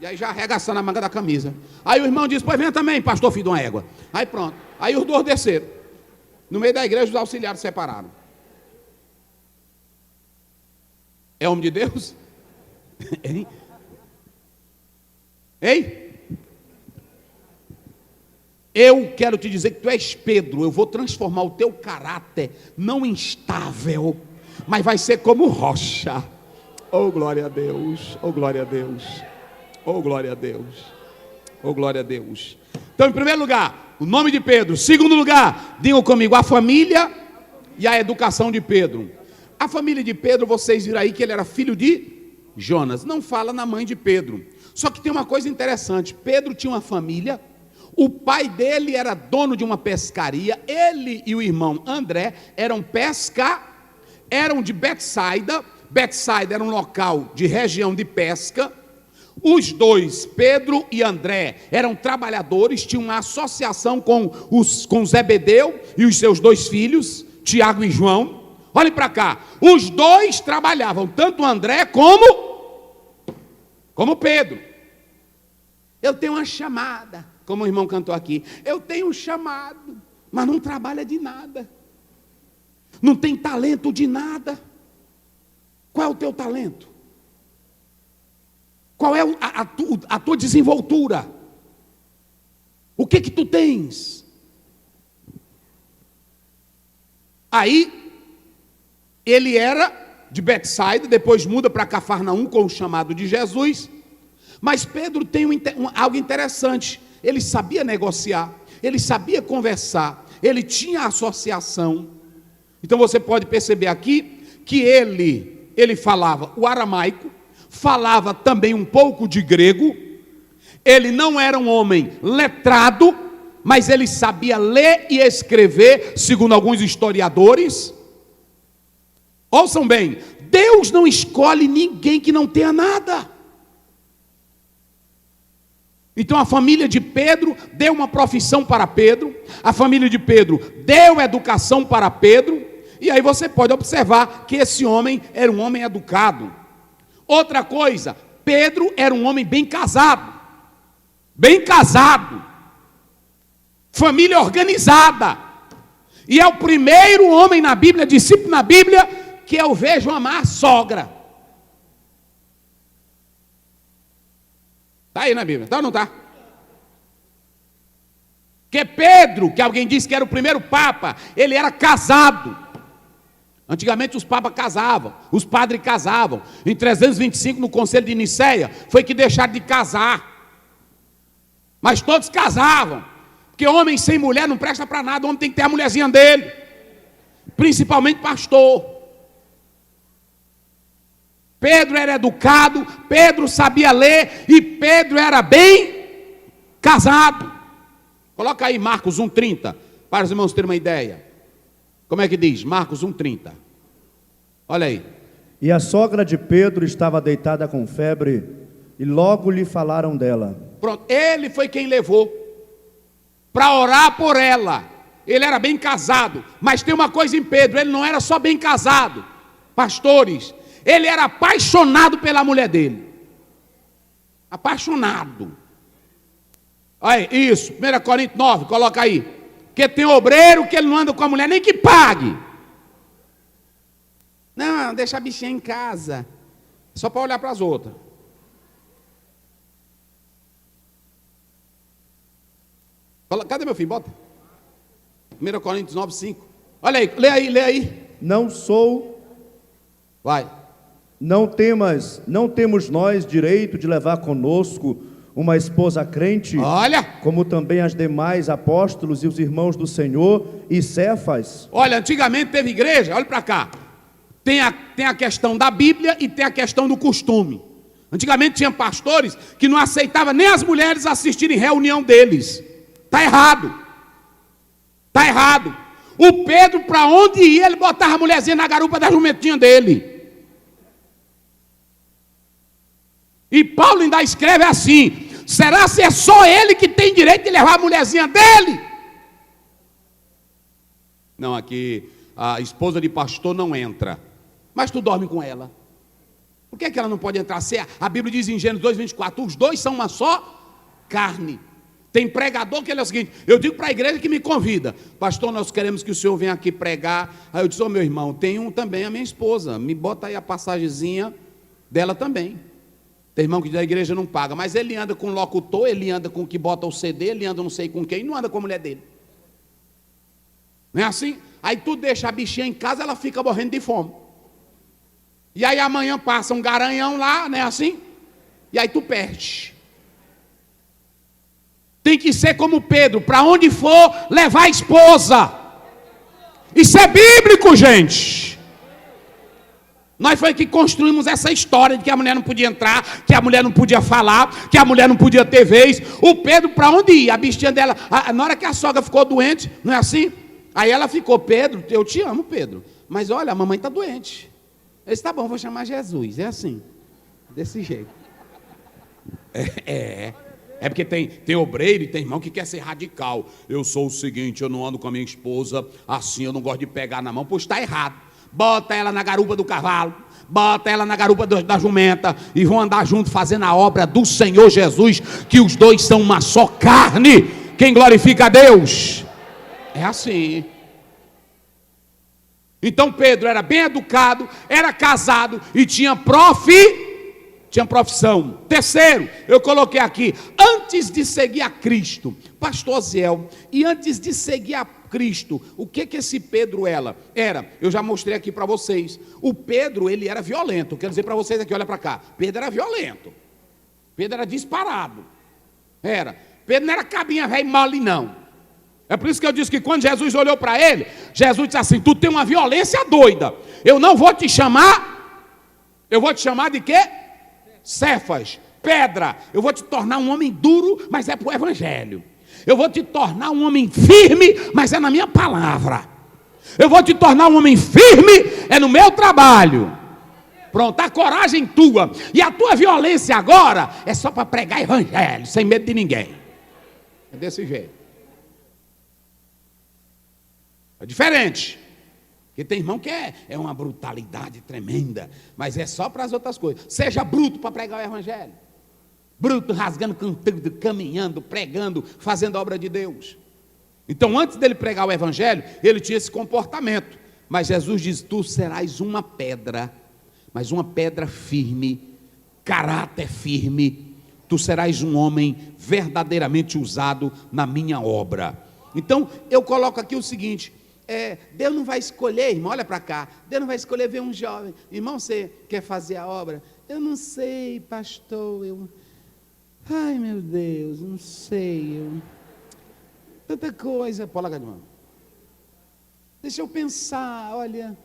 E aí já arregaçando a manga da camisa. Aí o irmão diz: pois venha também, pastor, filho de uma égua. Aí pronto, aí os dois desceram. No meio da igreja os auxiliares separaram. É homem de Deus? Hein? Ei? Eu quero te dizer que tu és Pedro. Eu vou transformar o teu caráter, não instável, mas vai ser como rocha. Oh, glória a Deus, oh, glória a Deus, oh, glória a Deus, oh, glória a Deus. Então, em primeiro lugar, o nome de Pedro. Segundo lugar, digam comigo, a família e a educação de Pedro. A família de Pedro, vocês viram aí que ele era filho de Jonas. Não fala na mãe de Pedro. Só que tem uma coisa interessante. Pedro tinha uma família. O pai dele era dono de uma pescaria. Ele e o irmão André eram eram de Betsaida. Betsaida era um local de região de pesca. Os dois, Pedro e André, eram trabalhadores, tinham uma associação com Zebedeu e os seus dois filhos, Tiago e João. Olhem para cá, os dois trabalhavam, tanto André como Pedro. Eu tenho uma chamada, como o irmão cantou aqui, eu tenho um chamado, mas não trabalha de nada, não tem talento de nada. Qual é o teu talento? Qual é a tua desenvoltura? O que tu tens? Aí, ele era de Betsaida, depois muda para Cafarnaum com o chamado de Jesus. Mas Pedro tem algo interessante. Ele sabia negociar, ele sabia conversar, ele tinha associação. Então você pode perceber aqui que ele falava o aramaico, falava também um pouco de grego. Ele não era um homem letrado, mas ele sabia ler e escrever, segundo alguns historiadores. Ouçam bem, Deus não escolhe ninguém que não tenha nada. Então a família de Pedro deu uma profissão para Pedro, a família de Pedro deu educação para Pedro, e aí você pode observar que esse homem era um homem educado. Outra coisa, Pedro era um homem bem casado, família organizada, e é o primeiro homem na Bíblia, discípulo na Bíblia, que eu vejo amar a sogra. Está aí na Bíblia, está ou não está? Que Pedro, que alguém disse que era o primeiro papa, ele era casado. Antigamente os papas casavam, os padres casavam. Em 325, no Conselho de Nicéia, foi que deixaram de casar. Mas todos casavam, porque homem sem mulher não presta para nada, o homem tem que ter a mulherzinha dele, principalmente pastor. Pedro era educado, Pedro sabia ler e Pedro era bem casado. Coloca aí Marcos 1,30, para os irmãos terem uma ideia. Como é que diz? Marcos 1,30. Olha aí. E a sogra de Pedro estava deitada com febre, e logo lhe falaram dela. Pronto, ele foi quem levou para orar por ela. Ele era bem casado, mas tem uma coisa em Pedro, ele não era só bem casado, pastores, ele era apaixonado pela mulher dele. Apaixonado. Olha isso, 1 Coríntios 9, coloca aí. Porque tem obreiro que ele não anda com a mulher, nem que pague. Não, deixa a bichinha em casa, só para olhar para as outras. Cadê meu filho? Bota. 1 Coríntios 9, 5. Olha aí, lê aí. Não sou... Vai. Não temos nós direito de levar conosco uma esposa crente, Olha, como também as demais apóstolos e os irmãos do Senhor e Cefas? olha, antigamente teve igreja, olha para cá. Tem a questão da Bíblia e tem a questão do costume. Antigamente tinha pastores que não aceitavam nem as mulheres assistirem reunião deles. Está errado. Está errado. O Pedro, para onde ia, ele botava a mulherzinha na garupa da jumentinha dele. E Paulo ainda escreve assim: será se é só ele que tem direito de levar a mulherzinha dele? Não, aqui a esposa de pastor não entra, mas tu dorme com ela. Por que ela não pode entrar? A Bíblia diz em Gênesis 2:24, os dois são uma só carne. Tem pregador que ele é o seguinte, eu digo para a igreja que me convida: pastor, nós queremos que o senhor venha aqui pregar. Aí eu disse: meu irmão, tem um também, a minha esposa, me bota aí a passagemzinha dela também. Tem irmão que da igreja não paga, mas ele anda com o locutor, ele anda com o que bota o CD, ele anda não sei com quem, não anda com a mulher dele. Não é assim? Aí tu deixa a bichinha em casa, ela fica morrendo de fome. E aí amanhã passa um garanhão lá, não é assim? E aí tu perde. Tem que ser como Pedro, para onde for, levar a esposa. Isso é bíblico, gente. Nós foi que construímos essa história de que a mulher não podia entrar, que a mulher não podia falar, que a mulher não podia ter vez. O Pedro, para onde ia? A bichinha dela, na hora que a sogra ficou doente, não é assim? Aí ela ficou: Pedro, eu te amo, Pedro, mas olha, a mamãe está doente. Ele disse: tá bom, vou chamar Jesus. É assim, desse jeito. É porque tem obreiro e tem irmão que quer ser radical. Eu sou o seguinte, eu não ando com a minha esposa assim, eu não gosto de pegar na mão. Pois está errado. Bota ela na garupa do cavalo, bota ela na garupa da jumenta e vão andar juntos fazendo a obra do Senhor Jesus, que os dois são uma só carne. Quem glorifica a Deus? É assim. Então Pedro era bem educado, era casado e tinha profissão. Terceiro, eu coloquei aqui, antes de seguir a Cristo, pastor Ziel, e antes de seguir a Cristo, o que esse Pedro era? Eu já mostrei aqui para vocês, o Pedro, ele era violento, quero dizer para vocês aqui, olha para cá, Pedro era violento, Pedro era disparado, Pedro não era cabinha velho mole não, é por isso que eu disse que quando Jesus olhou para ele, Jesus disse assim, tu tem uma violência doida, eu não vou te chamar, eu vou te chamar de quê? Cefas, pedra, eu vou te tornar um homem duro, mas é para o evangelho. Eu vou te tornar um homem firme, mas é na minha palavra. Eu vou te tornar um homem firme, é no meu trabalho. Pronto, a coragem tua e a tua violência agora é só para pregar evangelho, sem medo de ninguém. É desse jeito. É diferente. Porque tem irmão que é uma brutalidade tremenda, mas é só para as outras coisas. Seja bruto para pregar o evangelho. Bruto, rasgando, cantando, caminhando, pregando, fazendo a obra de Deus. Então, antes dele pregar o evangelho, ele tinha esse comportamento. Mas Jesus diz, tu serás uma pedra, mas uma pedra firme, caráter firme. Tu serás um homem verdadeiramente usado na minha obra. Então, eu coloco aqui o seguinte, Deus não vai escolher, irmão, olha para cá, Deus não vai escolher ver um jovem, irmão, você quer fazer a obra? Eu não sei, pastor, ai meu Deus, não sei, tanta coisa, pode largar de mão, deixa eu pensar, olha,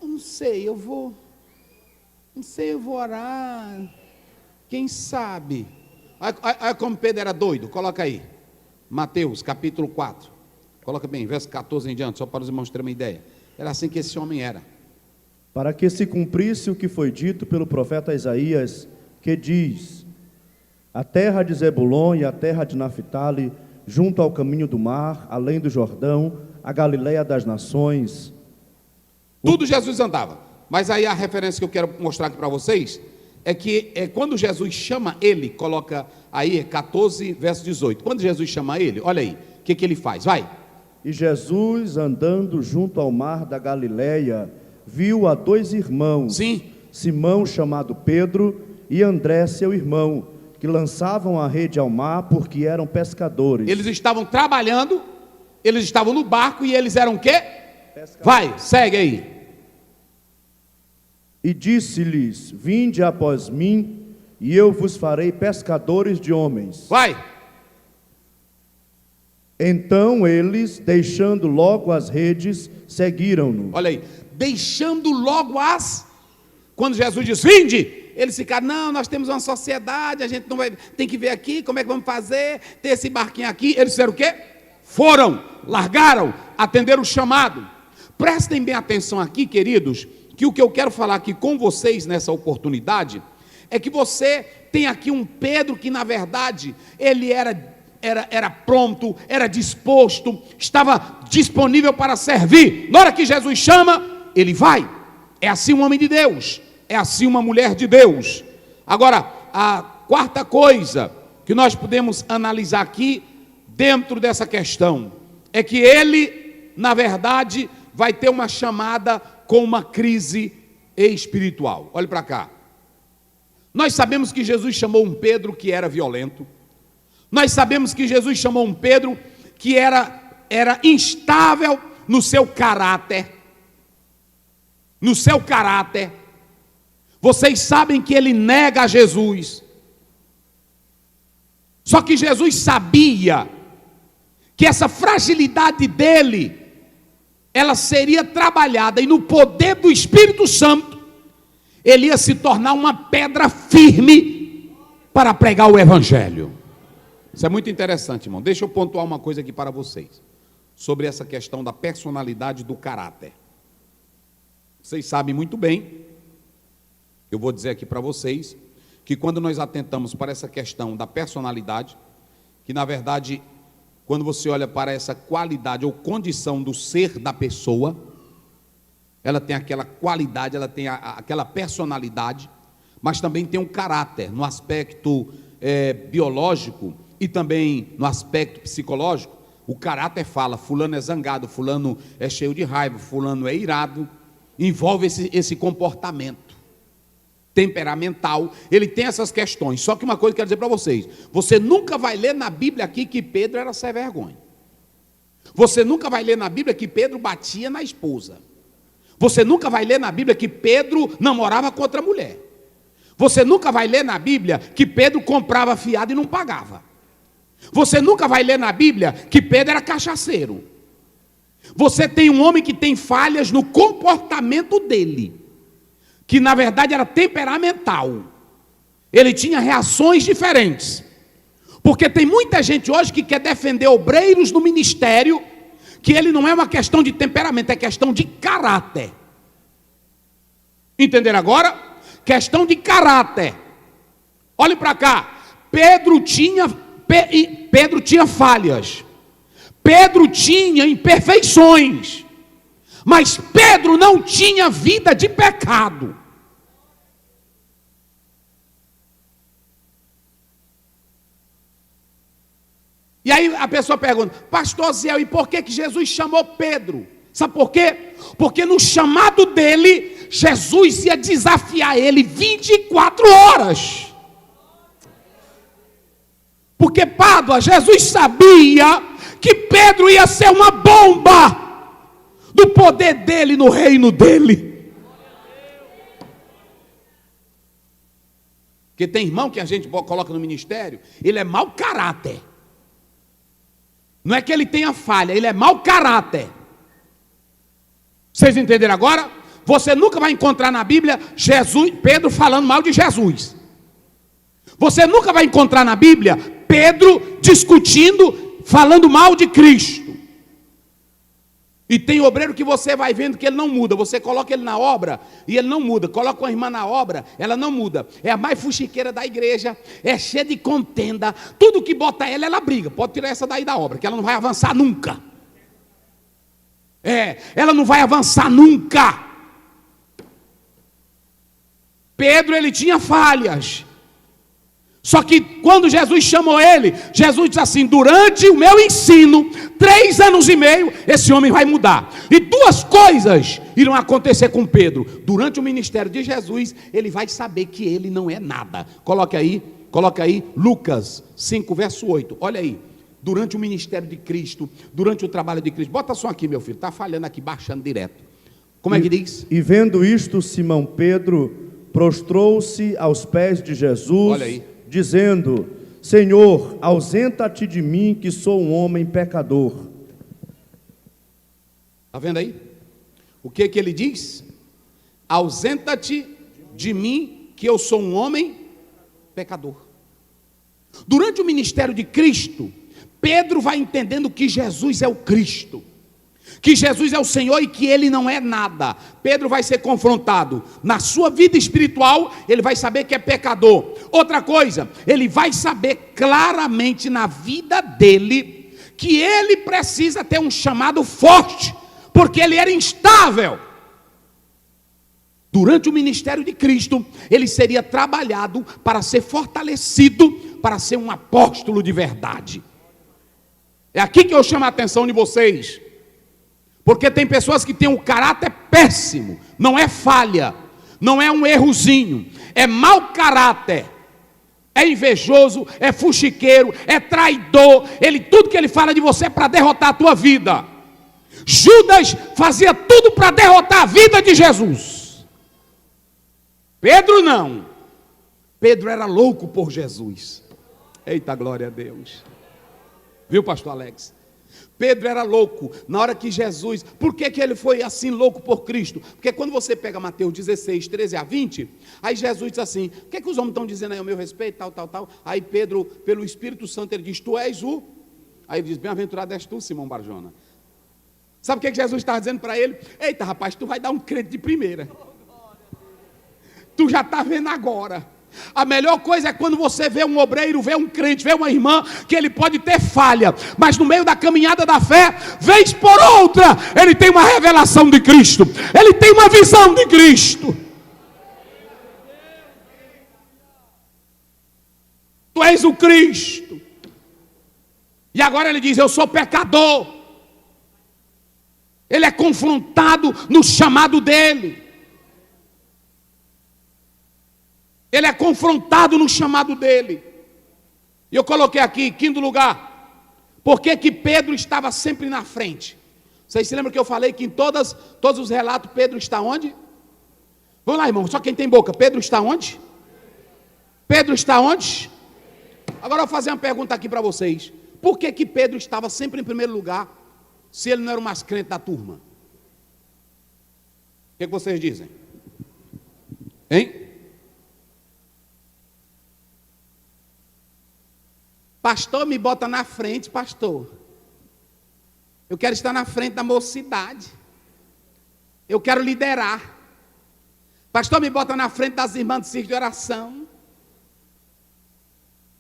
eu não sei, eu vou orar, quem sabe, olha como Pedro era doido, coloca aí, Mateus capítulo 4, coloca bem, verso 14 em diante, só para os irmãos terem uma ideia. Era assim que esse homem era. Para que se cumprisse o que foi dito pelo profeta Isaías, que diz, a terra de Zebulon e a terra de Naphtali, junto ao caminho do mar, além do Jordão, a Galileia das nações. Tudo Jesus andava. Mas aí a referência que eu quero mostrar aqui para vocês, é que quando Jesus chama ele, coloca aí 14, verso 18. Quando Jesus chama ele, olha aí, o que ele faz? Vai. E Jesus, andando junto ao mar da Galileia, viu a dois irmãos, sim, Simão, chamado Pedro, e André, seu irmão, que lançavam a rede ao mar porque eram pescadores. Eles estavam trabalhando, eles estavam no barco e eles eram o quê? Pescadores. Vai, segue aí. E disse-lhes, vinde após mim, e eu vos farei pescadores de homens. Vai. Então eles, deixando logo as redes, seguiram-no. Olha aí, deixando logo quando Jesus diz, vinde, eles ficaram, não, nós temos uma sociedade, a gente não vai, tem que ver aqui, como é que vamos fazer, ter esse barquinho aqui. Eles fizeram o quê? Foram, largaram, atenderam o chamado. Prestem bem atenção aqui, queridos, que o que eu quero falar aqui com vocês nessa oportunidade, é que você tem aqui um Pedro que na verdade, ele era pronto, era disposto, estava disponível para servir. Na hora que Jesus chama, ele vai. É assim um homem de Deus, é assim uma mulher de Deus. Agora, a quarta coisa que nós podemos analisar aqui, dentro dessa questão, é que ele, na verdade, vai ter uma chamada com uma crise espiritual. Olhe para cá. Nós sabemos que Jesus chamou um Pedro que era violento. Nós sabemos que Jesus chamou um Pedro que era instável no seu caráter. No seu caráter. Vocês sabem que ele nega a Jesus. Só que Jesus sabia que essa fragilidade dele, ela seria trabalhada e no poder do Espírito Santo, ele ia se tornar uma pedra firme para pregar o Evangelho. Isso é muito interessante, irmão. Deixa eu pontuar uma coisa aqui para vocês, sobre essa questão da personalidade do caráter. Vocês sabem muito bem, eu vou dizer aqui para vocês, que quando nós atentamos para essa questão da personalidade, que na verdade, quando você olha para essa qualidade ou condição do ser da pessoa, ela tem aquela qualidade, ela tem aquela personalidade, mas também tem um caráter no aspecto biológico e também no aspecto psicológico. O caráter fala, fulano é zangado, fulano é cheio de raiva, fulano é irado, envolve esse comportamento temperamental, ele tem essas questões. Só que uma coisa que eu quero dizer para vocês, você nunca vai ler na Bíblia aqui que Pedro era sem vergonha. Você nunca vai ler na Bíblia que Pedro batia na esposa. Você nunca vai ler na Bíblia que Pedro namorava com outra mulher. Você nunca vai ler na Bíblia que Pedro comprava fiado e não pagava. Você nunca vai ler na Bíblia que Pedro era cachaceiro. Você tem um homem que tem falhas no comportamento dele, que na verdade era temperamental. Ele tinha reações diferentes. Porque tem muita gente hoje que quer defender obreiros no ministério, que ele não é uma questão de temperamento, é questão de caráter. Entenderam agora? Questão de caráter. Olhe para cá. Pedro tinha falhas. Pedro tinha imperfeições. Mas Pedro não tinha vida de pecado. E aí a pessoa pergunta, pastor Zé, e por que Jesus chamou Pedro? Sabe por quê? Porque no chamado dele, Jesus ia desafiar ele 24 horas. Porque, Pádua, Jesus sabia que Pedro ia ser uma bomba do poder dele no reino dele. Porque tem irmão que a gente coloca no ministério, ele é mau caráter. Não é que ele tenha falha, ele é mau caráter. Vocês entenderam agora? Você nunca vai encontrar na Bíblia Pedro falando mal de Jesus. Você nunca vai encontrar na Bíblia Pedro discutindo, falando mal de Cristo. E tem obreiro que você vai vendo que ele não muda. Você coloca ele na obra e ele não muda. Coloca uma irmã na obra, ela não muda. É a mais fuxiqueira da igreja, é cheia de contenda. Tudo que bota ela briga. Pode tirar essa daí da obra, que ela não vai avançar nunca. Ela não vai avançar nunca. Pedro, ele tinha falhas. Só que quando Jesus chamou ele, Jesus disse assim, durante o meu ensino, 3 anos e meio, esse homem vai mudar. E 2 coisas irão acontecer com Pedro. Durante o ministério de Jesus, ele vai saber que ele não é nada. Coloca aí, Lucas 5, verso 8. Olha aí, durante o ministério de Cristo, durante o trabalho de Cristo. Bota só aqui, meu filho, está falhando aqui, baixando direto. Como é que diz? E vendo isto, Simão Pedro prostrou-se aos pés de Jesus. Olha aí. Dizendo, Senhor, ausenta-te de mim, que sou um homem pecador. Está vendo aí? O que ele diz? Ausenta-te de mim, que eu sou um homem pecador. Durante o ministério de Cristo, Pedro vai entendendo que Jesus é o Cristo, que Jesus é o Senhor e que ele não é nada. Pedro vai ser confrontado na sua vida espiritual, ele vai saber que é pecador. Outra coisa, ele vai saber claramente na vida dele que ele precisa ter um chamado forte, porque ele era instável. Durante o ministério de Cristo, ele seria trabalhado para ser fortalecido, para ser um apóstolo de verdade. É aqui que eu chamo a atenção de vocês. Porque tem pessoas que têm um caráter péssimo, não é falha, não é um errozinho, é mau caráter, é invejoso, é fuxiqueiro, é traidor, tudo que ele fala de você é para derrotar a tua vida. Judas fazia tudo para derrotar a vida de Jesus. Pedro não, Pedro era louco por Jesus. Eita, glória a Deus. Viu, pastor Alex? Pedro era louco, na hora que Jesus, por que ele foi assim louco por Cristo? Porque quando você pega Mateus 16, 13 a 20, aí Jesus diz assim, o que os homens estão dizendo aí ao meu respeito, tal, aí Pedro, pelo Espírito Santo, ele diz, tu és o, aí ele diz, bem-aventurado és tu, Simão Barjona. Sabe o que Jesus está dizendo para ele? Eita rapaz, tu vai dar um crente de primeira, tu já está vendo agora. A melhor coisa é quando você vê um obreiro, vê um crente, vê uma irmã, que ele pode ter falha, mas no meio da caminhada da fé, vez por outra, ele tem uma revelação de Cristo, ele tem uma visão de Cristo. Tu és o Cristo. E agora ele diz: eu sou pecador. Ele é confrontado no chamado dele. Ele é confrontado no chamado dele. E eu coloquei aqui, quinto lugar, por que que Pedro estava sempre na frente? Vocês se lembram que eu falei que em todos os relatos Pedro está onde? Vamos lá, irmão, só quem tem boca. Pedro está onde? Pedro está onde? Agora eu vou fazer uma pergunta aqui para vocês. Por que que Pedro estava sempre em primeiro lugar, se ele não era o mais crente da turma? O que vocês dizem? Hein? Pastor, me bota na frente, pastor. Eu quero estar na frente da mocidade. Eu quero liderar. Pastor, me bota na frente das irmãs do circo de oração.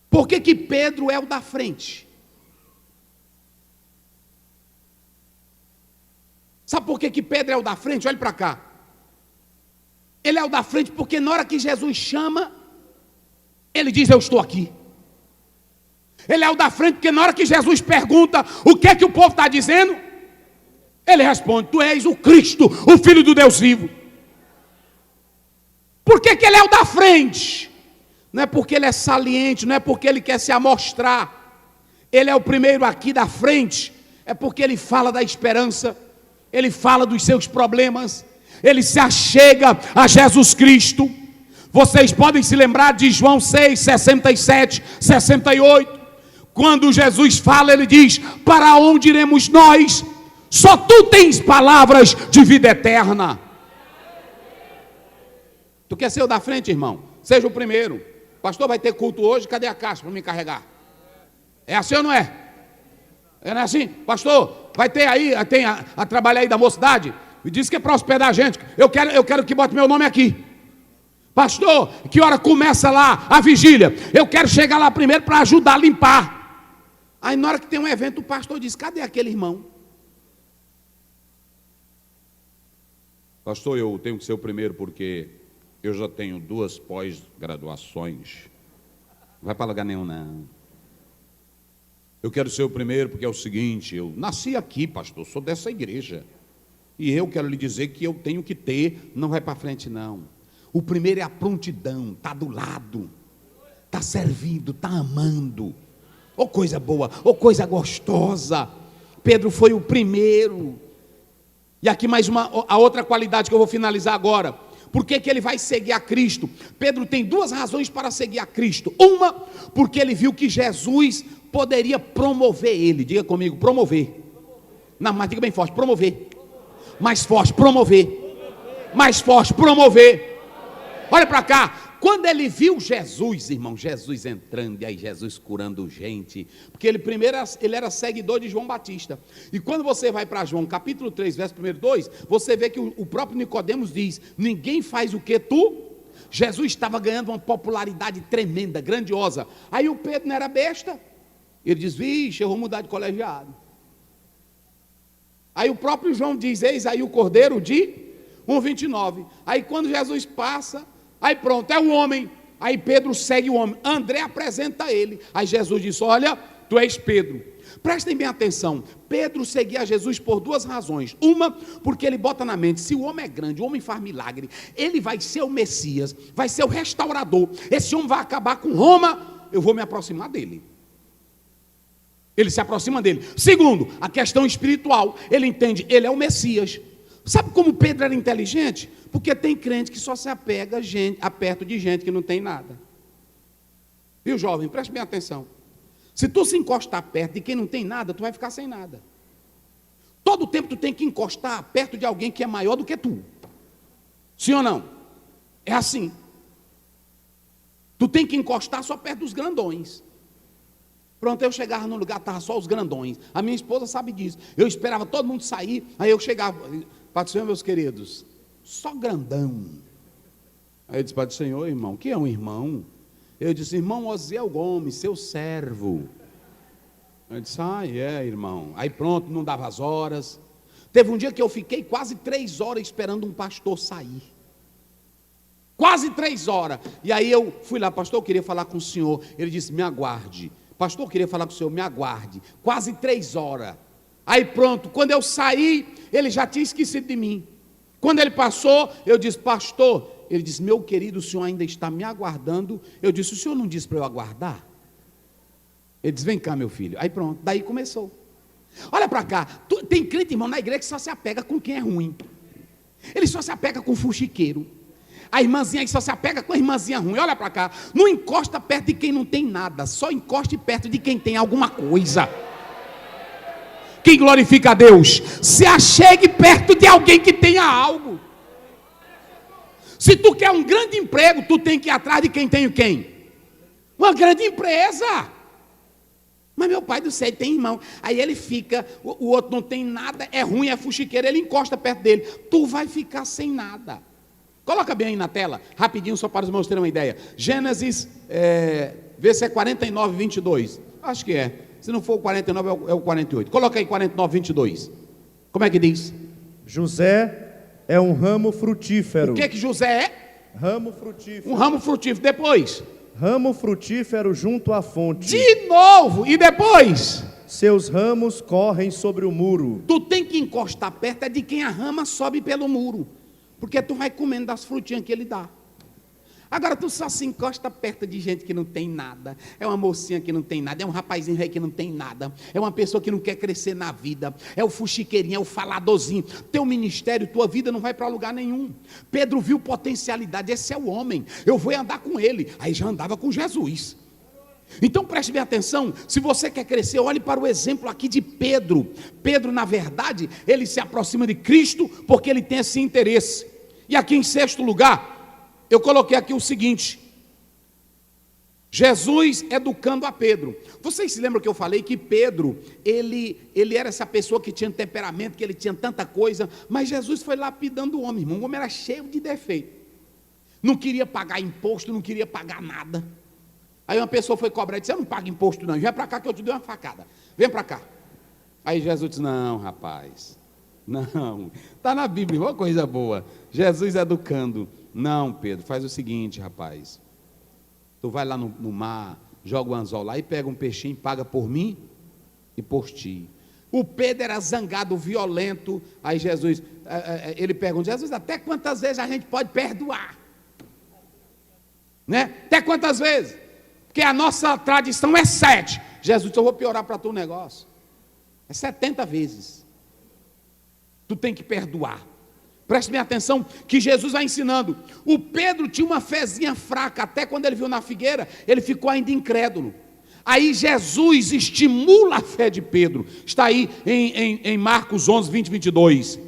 Por que que Pedro é o da frente? Sabe por que que Pedro é o da frente? Olha para cá. Ele é o da frente porque na hora que Jesus chama, ele diz: eu estou aqui. Ele é o da frente porque na hora que Jesus pergunta o que é que o povo está dizendo, ele responde: tu és o Cristo, o Filho do Deus vivo. Por que que ele é o da frente? Não é porque ele é saliente, não é porque ele quer se amostrar. Ele é o primeiro aqui da frente, é porque ele fala da esperança, ele fala dos seus problemas, ele se achega a Jesus Cristo. Vocês podem se lembrar de João 6, 67, 68, quando Jesus fala, ele diz: para onde iremos nós? Só tu tens palavras de vida eterna. Tu quer ser o da frente, irmão? Seja o primeiro. Pastor, vai ter culto hoje, cadê a caixa para me carregar? É assim ou não é? Não é assim? Pastor, vai ter aí, tem a trabalhar aí da mocidade? Me diz que é para hospedar a gente. Eu quero que bote meu nome aqui. Pastor, que hora começa lá a vigília? Eu quero chegar lá primeiro para ajudar a limpar. Aí na hora que tem um evento, o pastor diz: cadê aquele irmão? Pastor, eu tenho que ser o primeiro porque eu já tenho 2 pós-graduações. Não vai para lugar nenhum, não. Eu quero ser o primeiro porque é o seguinte: eu nasci aqui, pastor, sou dessa igreja. E eu quero lhe dizer que eu tenho que ter, não vai para frente, não. O primeiro é a prontidão, está do lado, está servindo, está amando. Ô coisa boa, ô coisa gostosa. Pedro foi o primeiro. E aqui mais a outra qualidade que eu vou finalizar agora. Por que que ele vai seguir a Cristo? Pedro tem 2 razões para seguir a Cristo. Uma, porque ele viu que Jesus poderia promover ele. Diga comigo, promover. Não, mas diga bem forte, promover. Mais forte, promover. Mais forte, promover. Olha para cá. Quando ele viu Jesus, irmão, Jesus entrando e aí Jesus curando gente, porque ele primeiro ele era seguidor de João Batista. E quando você vai para João capítulo 3, verso 1 e 2, você vê que o próprio Nicodemos diz: ninguém faz o que tu? Jesus estava ganhando uma popularidade tremenda, grandiosa. Aí o Pedro não era besta. Ele diz: vixe, eu vou mudar de colegiado. Aí o próprio João diz: eis aí o cordeiro de 1,29. Aí quando Jesus passa, aí pronto, é o homem. Aí Pedro segue o homem. André apresenta ele. Aí Jesus disse: olha, tu és Pedro. Prestem bem atenção. Pedro seguia Jesus por 2 razões. Uma, porque ele bota na mente: se o homem é grande, o homem faz milagre, ele vai ser o Messias, vai ser o restaurador. Esse homem vai acabar com Roma, eu vou me aproximar dele. Ele se aproxima dele. Segundo, a questão espiritual. Ele entende, ele é o Messias. Sabe como Pedro era inteligente? Porque tem crente que só se apega a perto de gente que não tem nada. Viu, jovem? Preste bem atenção. Se tu se encostar perto de quem não tem nada, tu vai ficar sem nada. Todo tempo tu tem que encostar perto de alguém que é maior do que tu. Sim ou não? É assim. Tu tem que encostar só perto dos grandões. Pronto, eu chegava num lugar, estava só os grandões. A minha esposa sabe disso. Eu esperava todo mundo sair, aí eu chegava. Pai do Senhor, meus queridos, só grandão. Aí eu disse, Pai do Senhor, irmão, que é um irmão? Eu disse, irmão Osiel Gomes, seu servo. Eu disse, irmão. Aí pronto, não dava as horas. Teve um dia que eu fiquei quase 3 horas esperando um pastor sair. Quase 3 horas. E aí eu fui lá, pastor, eu queria falar com o senhor. Ele disse, me aguarde. Pastor, eu queria falar com o senhor, me aguarde. Quase 3 horas. Aí pronto, quando eu saí, ele já tinha esquecido de mim. Quando ele passou, eu disse, pastor. Ele disse, meu querido, o senhor ainda está me aguardando. Eu disse, o senhor não disse para eu aguardar? Ele disse, vem cá, meu filho. Aí pronto, daí começou. Olha para cá, tem crente, irmão, na igreja que só se apega com quem é ruim. Ele só se apega com fuxiqueiro. A irmãzinha aí só se apega com a irmãzinha ruim. Olha para cá, não encosta perto de quem não tem nada, só encoste perto de quem tem alguma coisa. Quem glorifica a Deus, se achegue perto de alguém que tenha algo. Se tu quer um grande emprego, tu tem que ir atrás de quem tem o quem? Uma grande empresa. Mas meu pai do céu tem irmão. Aí ele fica, o outro não tem nada, é ruim, é fuxiqueiro, ele encosta perto dele. Tu vai ficar sem nada. Coloca bem aí na tela, rapidinho, só para os irmãos terem uma ideia. Gênesis, vê se é 49, 22. Acho que é. Se não for o 49, é o 48. Coloca aí 49, 22. Como é que diz? José é um ramo frutífero. O que José é? Ramo frutífero. Um ramo frutífero. Depois? Ramo frutífero junto à fonte. De novo. E depois? Seus ramos correm sobre o muro. Tu tem que encostar perto é de quem a rama sobe pelo muro. Porque tu vai comendo das frutinhas que ele dá. Agora tu só se encosta perto de gente que não tem nada. É uma mocinha que não tem nada, é um rapazinho aí que não tem nada, é uma pessoa que não quer crescer na vida, é o fuxiqueirinho, é o faladorzinho. Teu ministério, tua vida não vai para lugar nenhum. Pedro viu potencialidade, esse é o homem, eu vou andar com ele. Aí já andava com Jesus. Então preste bem atenção, se você quer crescer, olhe para o exemplo aqui de Pedro. Pedro, na verdade, ele se aproxima de Cristo porque ele tem esse interesse. E aqui em 6º lugar, eu coloquei aqui o seguinte: Jesus educando a Pedro. Vocês se lembram que eu falei que Pedro, ele era essa pessoa que tinha temperamento, que ele tinha tanta coisa, mas Jesus foi lapidando o homem, irmão. O homem era cheio de defeito, não queria pagar imposto, não queria pagar nada. Aí uma pessoa foi cobrar e disse, eu não pago imposto não, vem para cá que eu te dou uma facada, vem para cá. Aí Jesus disse, não rapaz, não, está na Bíblia, uma coisa boa. Jesus educando. Não, Pedro, faz o seguinte, rapaz. Tu vai lá no mar, joga o anzol lá e pega um peixinho, paga por mim e por ti. O Pedro era zangado, violento. Aí Jesus, ele pergunta, Jesus, até quantas vezes a gente pode perdoar? Né? Até quantas vezes? Porque a nossa tradição é 7. Jesus disse, eu vou piorar para tu o negócio. É 70 vezes. Tu tem que perdoar. Preste bem atenção que Jesus vai ensinando. O Pedro tinha uma fezinha fraca, até quando ele viu na figueira, ele ficou ainda incrédulo. Aí Jesus estimula a fé de Pedro. Está aí em Marcos 11, 20, 22.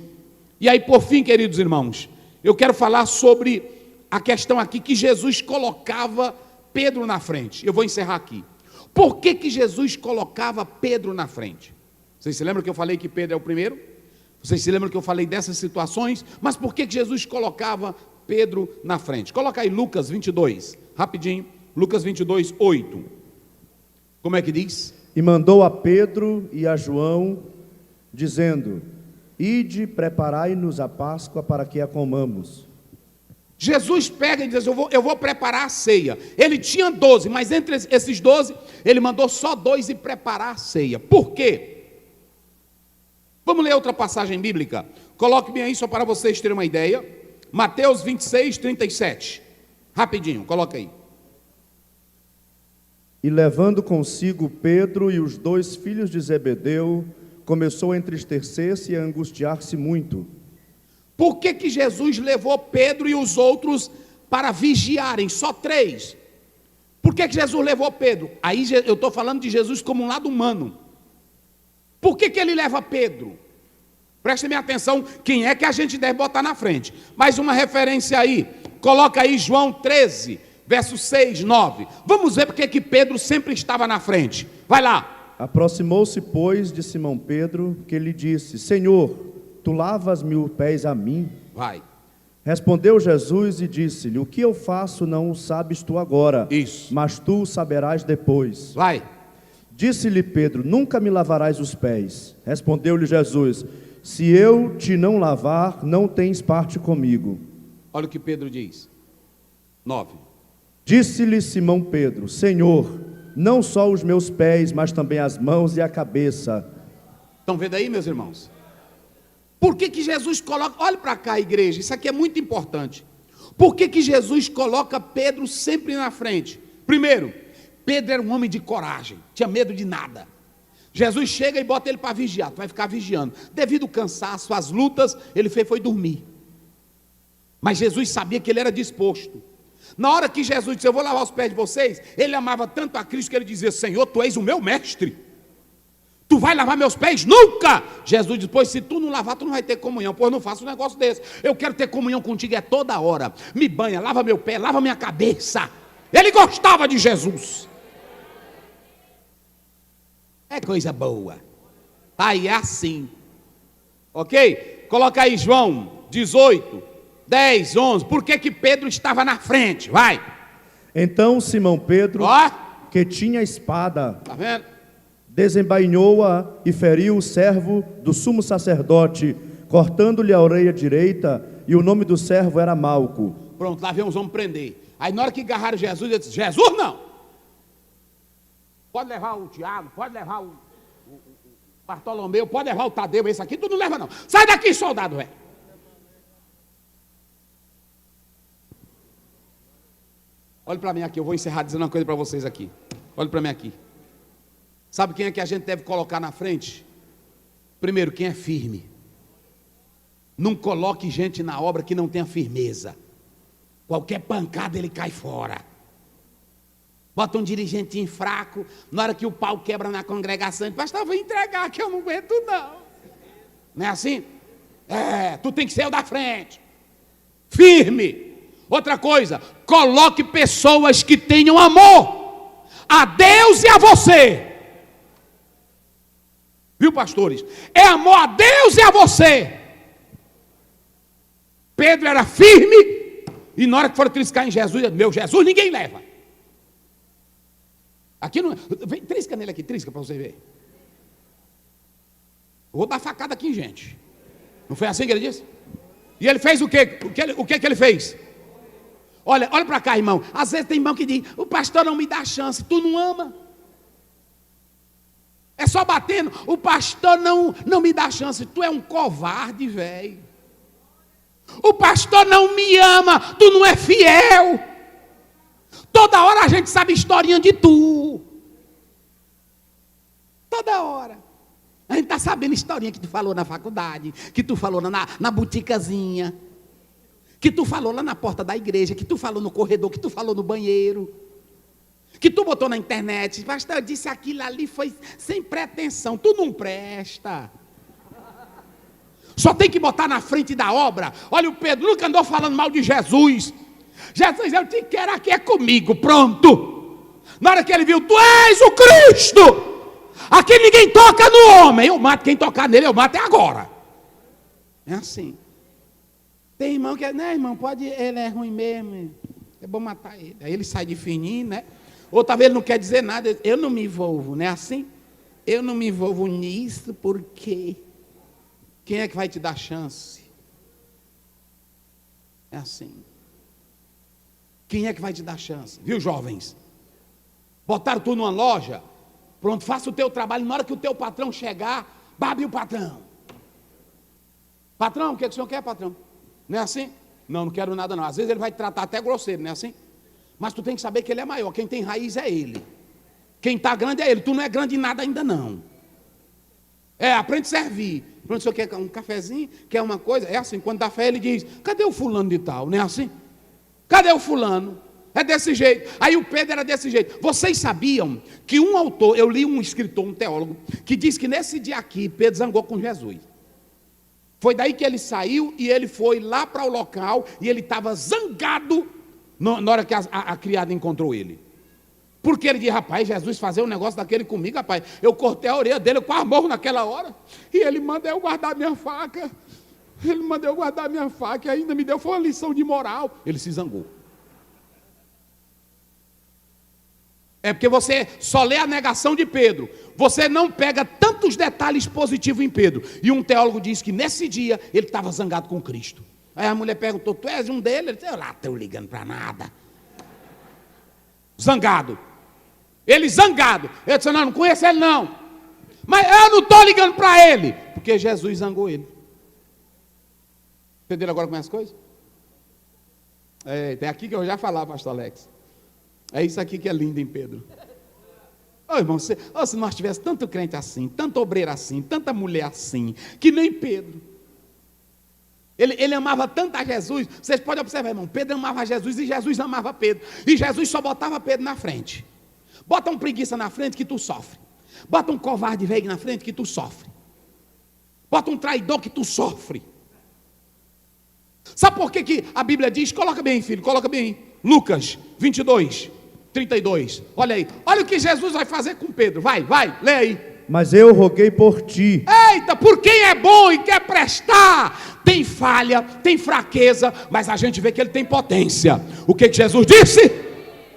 E aí, por fim, queridos irmãos, eu quero falar sobre a questão aqui que Jesus colocava Pedro na frente. Eu vou encerrar aqui. Por que Jesus colocava Pedro na frente? Vocês se lembram que eu falei que Pedro é o primeiro? Vocês se lembram que eu falei dessas situações? Mas por que Jesus colocava Pedro na frente? Coloca aí Lucas 22, rapidinho. Lucas 22, 8. Como é que diz? E mandou a Pedro e a João, dizendo, ide, preparai-nos a Páscoa para que a comamos. Jesus pega e diz, eu vou preparar a ceia. Ele tinha 12, mas entre esses 12, ele mandou só 2 e preparar a ceia. Por quê? Vamos ler outra passagem bíblica? Coloque-me aí só para vocês terem uma ideia. Mateus 26, 37. Rapidinho, coloca aí. E levando consigo Pedro e os 2 filhos de Zebedeu, começou a entristecer-se e a angustiar-se muito. Por que Jesus levou Pedro e os outros para vigiarem? Só 3. Por que Jesus levou Pedro? Aí eu estou falando de Jesus como um lado humano. Por que ele leva Pedro? Prestem atenção, quem é que a gente deve botar na frente? Mais uma referência aí, coloca aí João 13, versos 6, 9. Vamos ver porque que Pedro sempre estava na frente. Vai lá. Aproximou-se, pois, de Simão Pedro, que lhe disse, Senhor, tu lavas-me os pés a mim? Vai. Respondeu Jesus e disse-lhe: o que eu faço não o sabes tu agora, Isso. mas tu o saberás depois. Vai. Disse-lhe Pedro: nunca me lavarás os pés. Respondeu-lhe Jesus: se eu te não lavar, não tens parte comigo. Olha o que Pedro diz. 9. Disse-lhe Simão Pedro: Senhor, não só os meus pés, mas também as mãos e a cabeça. Estão vendo aí, meus irmãos? Por que que Jesus coloca... Olha para cá, igreja, isso aqui é muito importante. Por que que Jesus coloca Pedro sempre na frente? Primeiro, Pedro era um homem de coragem, tinha medo de nada. Jesus chega e bota ele para vigiar, tu vai ficar vigiando. Devido ao cansaço, às lutas, ele foi dormir. Mas Jesus sabia que ele era disposto. Na hora que Jesus disse: eu vou lavar os pés de vocês, ele amava tanto a Cristo que ele dizia: Senhor, tu és o meu mestre. Tu vai lavar meus pés? Nunca! Jesus disse: pois se tu não lavar, tu não vai ter comunhão. Pois não faço um negócio desse. Eu quero ter comunhão contigo toda hora. Me banha, lava meu pé, lava minha cabeça. Ele gostava de Jesus. É coisa boa. Aí é assim. Ok? Coloca aí João 18, 10, 11. Por que que Pedro estava na frente? Vai. Então Simão Pedro, Ó. que tinha espada, Tá vendo? desembainhou-a e feriu o servo do sumo sacerdote, cortando-lhe a orelha direita, e o nome do servo era Malco. Pronto, lá vem os homens prender. Aí na hora que agarraram Jesus, ele disse: Jesus não! Pode levar o Tiago, pode levar o Bartolomeu, pode levar o Tadeu, esse aqui tu não leva não. Sai daqui, soldado, velho. Olha para mim aqui, eu vou encerrar dizendo uma coisa para vocês aqui. Olha para mim aqui. Sabe quem é que a gente deve colocar na frente? Primeiro, quem é firme. Não coloque gente na obra que não tenha firmeza. Qualquer pancada ele cai fora. Bota um dirigentinho fraco, na hora que o pau quebra na congregação, ele diz: pastor, vou entregar que eu não aguento não. Não é assim? Tu tem que ser o da frente. Firme. Outra coisa, coloque pessoas que tenham amor a Deus e a você. Viu, pastores? É amor a Deus e a você. Pedro era firme, e na hora que foram triscar em Jesus, meu Jesus ninguém leva. Aqui não. Vem, trisca nele aqui, trisca para você ver. Eu vou dar facada aqui, gente. Não foi assim que ele disse? E ele fez o quê? O que ele fez? Olha para cá, irmão. Às vezes tem irmão que diz: o pastor não me dá chance. Tu não ama? É só batendo. O pastor não me dá chance. Tu é um covarde, velho. O pastor não me ama. Tu não é fiel. Toda hora a gente sabe historinha de tu. Toda hora. A gente está sabendo historinha que tu falou na faculdade, que tu falou na boticazinha, que tu falou lá na porta da igreja, que tu falou no corredor, que tu falou no banheiro, que tu botou na internet. Pastor, eu disse aquilo ali, foi sem pretensão. Tu não presta. Só tem que botar na frente da obra. Olha, o Pedro nunca andou falando mal de Jesus. Jesus, eu te quero aqui, é comigo, pronto. Na hora que ele viu: tu és o Cristo. Aqui ninguém toca no homem. Eu mato quem tocar nele, eu mato agora. É assim. Tem irmão que, né, irmão, pode, ele é ruim mesmo, é bom matar ele. Aí ele sai de fininho, né? Ou talvez ele não quer dizer nada. Eu não me envolvo, não é assim? Eu não me envolvo nisso porque quem é que vai te dar chance? É assim. Quem é que vai te dar chance? Viu, jovens? Botaram tu numa loja, pronto, faça o teu trabalho. Na hora que o teu patrão chegar, babe o patrão. Patrão, o que o senhor quer, patrão? Não é assim? Não quero nada não. Às vezes ele vai te tratar até grosseiro, não é assim? Mas tu tem que saber que ele é maior. Quem tem raiz é ele. Quem está grande é ele. Tu não é grande em nada ainda não. Aprende a servir. Pronto, o senhor quer um cafezinho? Quer uma coisa? É assim, quando dá fé ele diz: cadê o fulano de tal? Não é assim? Cadê o fulano? É desse jeito. Aí o Pedro era desse jeito. Vocês sabiam que um autor, eu li um escritor, um teólogo, que diz que nesse dia aqui, Pedro zangou com Jesus. Foi daí que ele saiu e ele foi lá para o local e ele estava zangado na hora que a criada encontrou ele. Porque ele disse: rapaz, Jesus fazer um negócio daquele comigo, rapaz, eu cortei a orelha dele, eu quase morro naquela hora. E ele manda eu guardar minha faca. Ele mandou eu guardar minha faca e ainda me deu, foi uma lição de moral. Ele se zangou. É porque você só lê a negação de Pedro. Você não pega tantos detalhes positivos em Pedro. E um teólogo diz que nesse dia ele estava zangado com Cristo. Aí a mulher perguntou, tu és um deles? Ele disse, eu lá estou ligando para nada. Zangado. Ele zangado. Ele disse, não conheço ele não. Mas eu não estou ligando para ele. Porque Jesus zangou ele. Entenderam agora como é as coisas? É aqui que eu já falava, pastor Alex. É isso aqui que é lindo em Pedro. Ô irmão, se nós tivéssemos tanto crente assim, tanto obreiro assim, tanta mulher assim, que nem Pedro. Ele amava tanto a Jesus. Vocês podem observar, irmão, Pedro amava Jesus e Jesus amava Pedro. E Jesus só botava Pedro na frente. Bota um preguiça na frente que tu sofre. Bota um covarde velho na frente que tu sofre. Bota um traidor que tu sofre. Sabe por que a Bíblia diz? Coloca bem, filho, coloca bem. Lucas 22, 32. Olha aí. Olha o que Jesus vai fazer com Pedro. Vai, lê aí. Mas eu roguei por ti. Eita, por quem é bom e quer prestar, tem falha, tem fraqueza, mas a gente vê que ele tem potência. O que Jesus disse?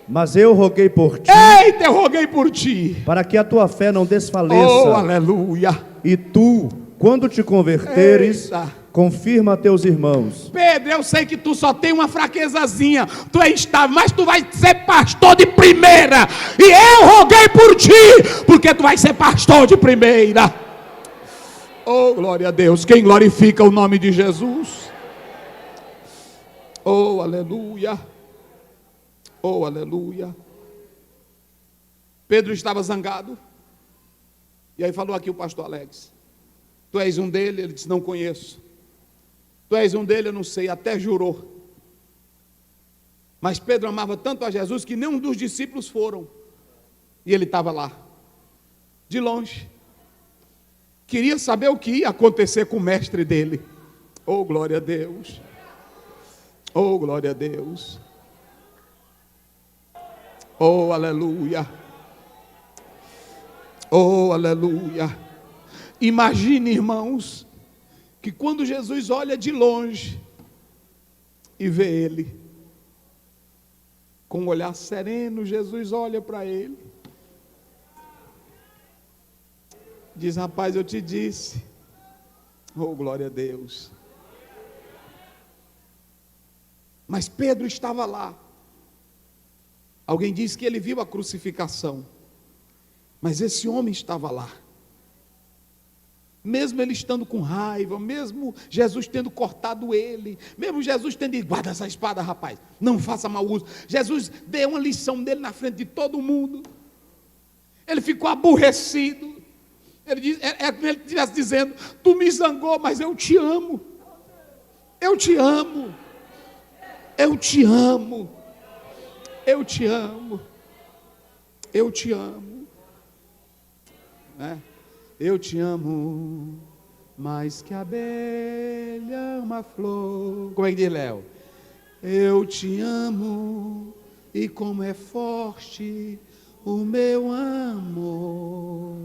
Mas eu roguei por ti. Eita, eu roguei por ti. Para que a tua fé não desfaleça. Oh, aleluia. E tu, quando te converteres, confirma a teus irmãos. Pedro, eu sei que tu só tem uma fraquezazinha, tu é estável, mas tu vai ser pastor de primeira, e eu roguei por ti, porque tu vai ser pastor de primeira. Oh, glória a Deus. Quem glorifica o nome de Jesus? Oh, aleluia. Oh, aleluia. Pedro estava zangado, e aí falou aqui o pastor Alex, tu és um dele? Ele disse, não conheço. Tu és um dele? Eu não sei, até jurou. Mas Pedro amava tanto a Jesus que nenhum dos discípulos foram. E ele estava lá, de longe. Queria saber o que ia acontecer com o mestre dele. Oh, glória a Deus. Oh, glória a Deus. Oh, aleluia. Oh, aleluia. Imagine, irmãos, que quando Jesus olha de longe e vê ele, com um olhar sereno, Jesus olha para ele, diz, rapaz, eu te disse, oh glória a Deus, mas Pedro estava lá, alguém disse que ele viu a crucificação, mas esse homem estava lá, mesmo ele estando com raiva, mesmo Jesus tendo cortado ele, mesmo Jesus tendo dito, guarda essa espada, rapaz, não faça mau uso. Jesus deu uma lição dele na frente de todo mundo. Ele ficou aborrecido. Ele diz, é como ele estivesse dizendo, tu me zangou, mas eu te amo. Eu te amo. Eu te amo. Eu te amo. Eu te amo. Eu te amo mais que a abelha ama a flor. Como é que diz, Léo? Eu te amo e como é forte o meu amor.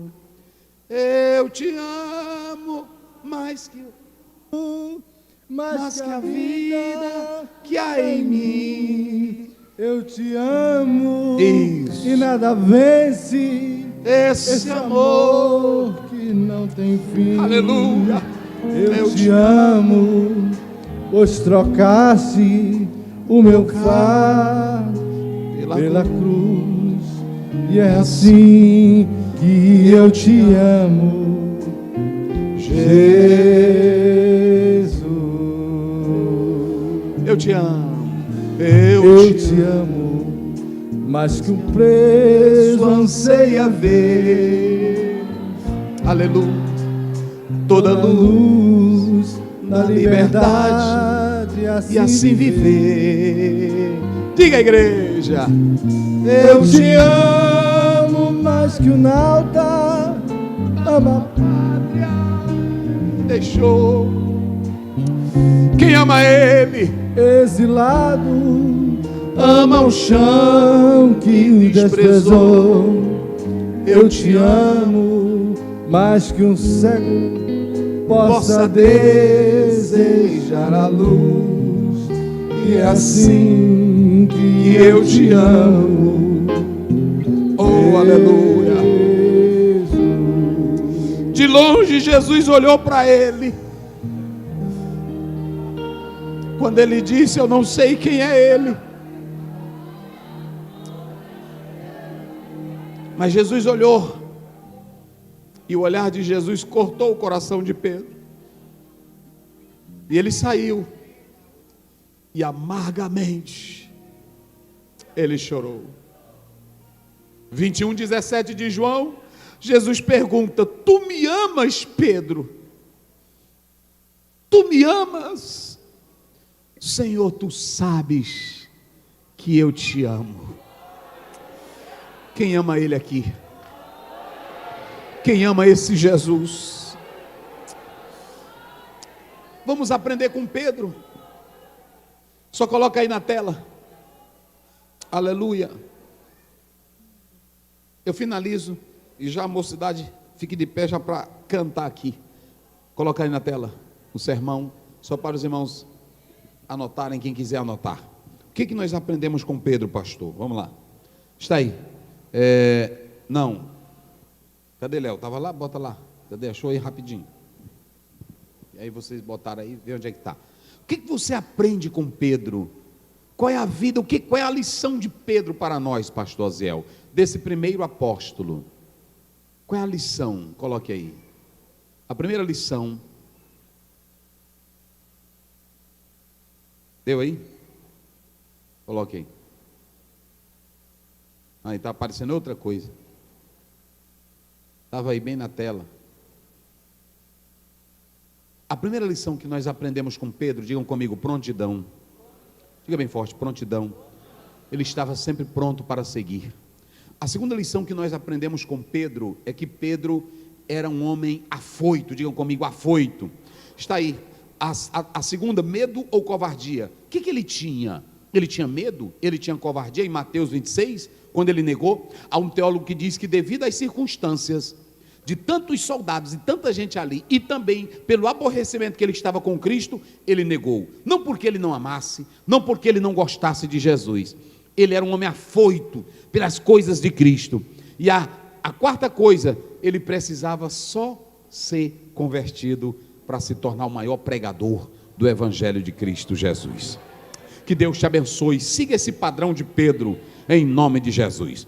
Eu te amo mais que a vida que há em mim. Eu te amo. Isso. E nada vence esse amor que não tem fim. Aleluia. Eu te amo, pois trocaste o meu fardo pela cruz. E é assim que eu te amo, Jesus. Eu te amo. Eu te amo, mais que um preso anseia ver. Aleluia. Toda luz na liberdade e assim viver. Diga, igreja. Eu te amo mais que o nauta ama a pátria. Deixou. Quem ama ele? Exilado, ama o chão que o desprezou. Eu te amo mais que um cego possa desejar. desejar a luz, e é assim que eu te amo. Oh, aleluia. De longe Jesus olhou para ele. Quando ele disse: eu não sei quem é ele. Mas Jesus olhou. E o olhar de Jesus cortou o coração de Pedro. E ele saiu. E amargamente ele chorou. 21:17 de João, Jesus pergunta: tu me amas, Pedro? Tu me amas? Senhor, tu sabes que eu te amo. Quem ama ele aqui? Quem ama esse Jesus? Vamos aprender com Pedro. Só coloca aí na tela. Aleluia. Eu finalizo. E já a mocidade fique de pé já para cantar aqui. Coloca aí na tela o sermão. Só para os irmãos anotarem, quem quiser anotar. O que nós aprendemos com Pedro, pastor? Vamos lá. Está aí. Não. Cadê Léo? Estava lá? Bota lá. Cadê? Achou aí rapidinho. E aí vocês botaram aí, vê onde é que está. O que você aprende com Pedro? Qual é a vida, qual é a lição de Pedro para nós, pastor Aziel? Desse primeiro apóstolo. Qual é a lição? Coloque aí. A primeira lição. Deu aí? Coloque aí. Aí está aparecendo outra coisa. Estava aí bem na tela. A primeira lição que nós aprendemos com Pedro, digam comigo, prontidão. Diga bem forte, prontidão. Ele estava sempre pronto para seguir. A segunda lição que nós aprendemos com Pedro é que Pedro era um homem afoito. Digam comigo, afoito. Está aí. A segunda, medo ou covardia? O que ele tinha? Ele tinha medo? Ele tinha covardia? Em Mateus 26, quando ele negou, há um teólogo que diz que devido às circunstâncias de tantos soldados e tanta gente ali, e também pelo aborrecimento que ele estava com Cristo, ele negou. Não porque ele não amasse, não porque ele não gostasse de Jesus. Ele era um homem afoito pelas coisas de Cristo. E a quarta coisa, ele precisava só ser convertido para se tornar o maior pregador do Evangelho de Cristo Jesus. Que Deus te abençoe. Siga esse padrão de Pedro, em nome de Jesus.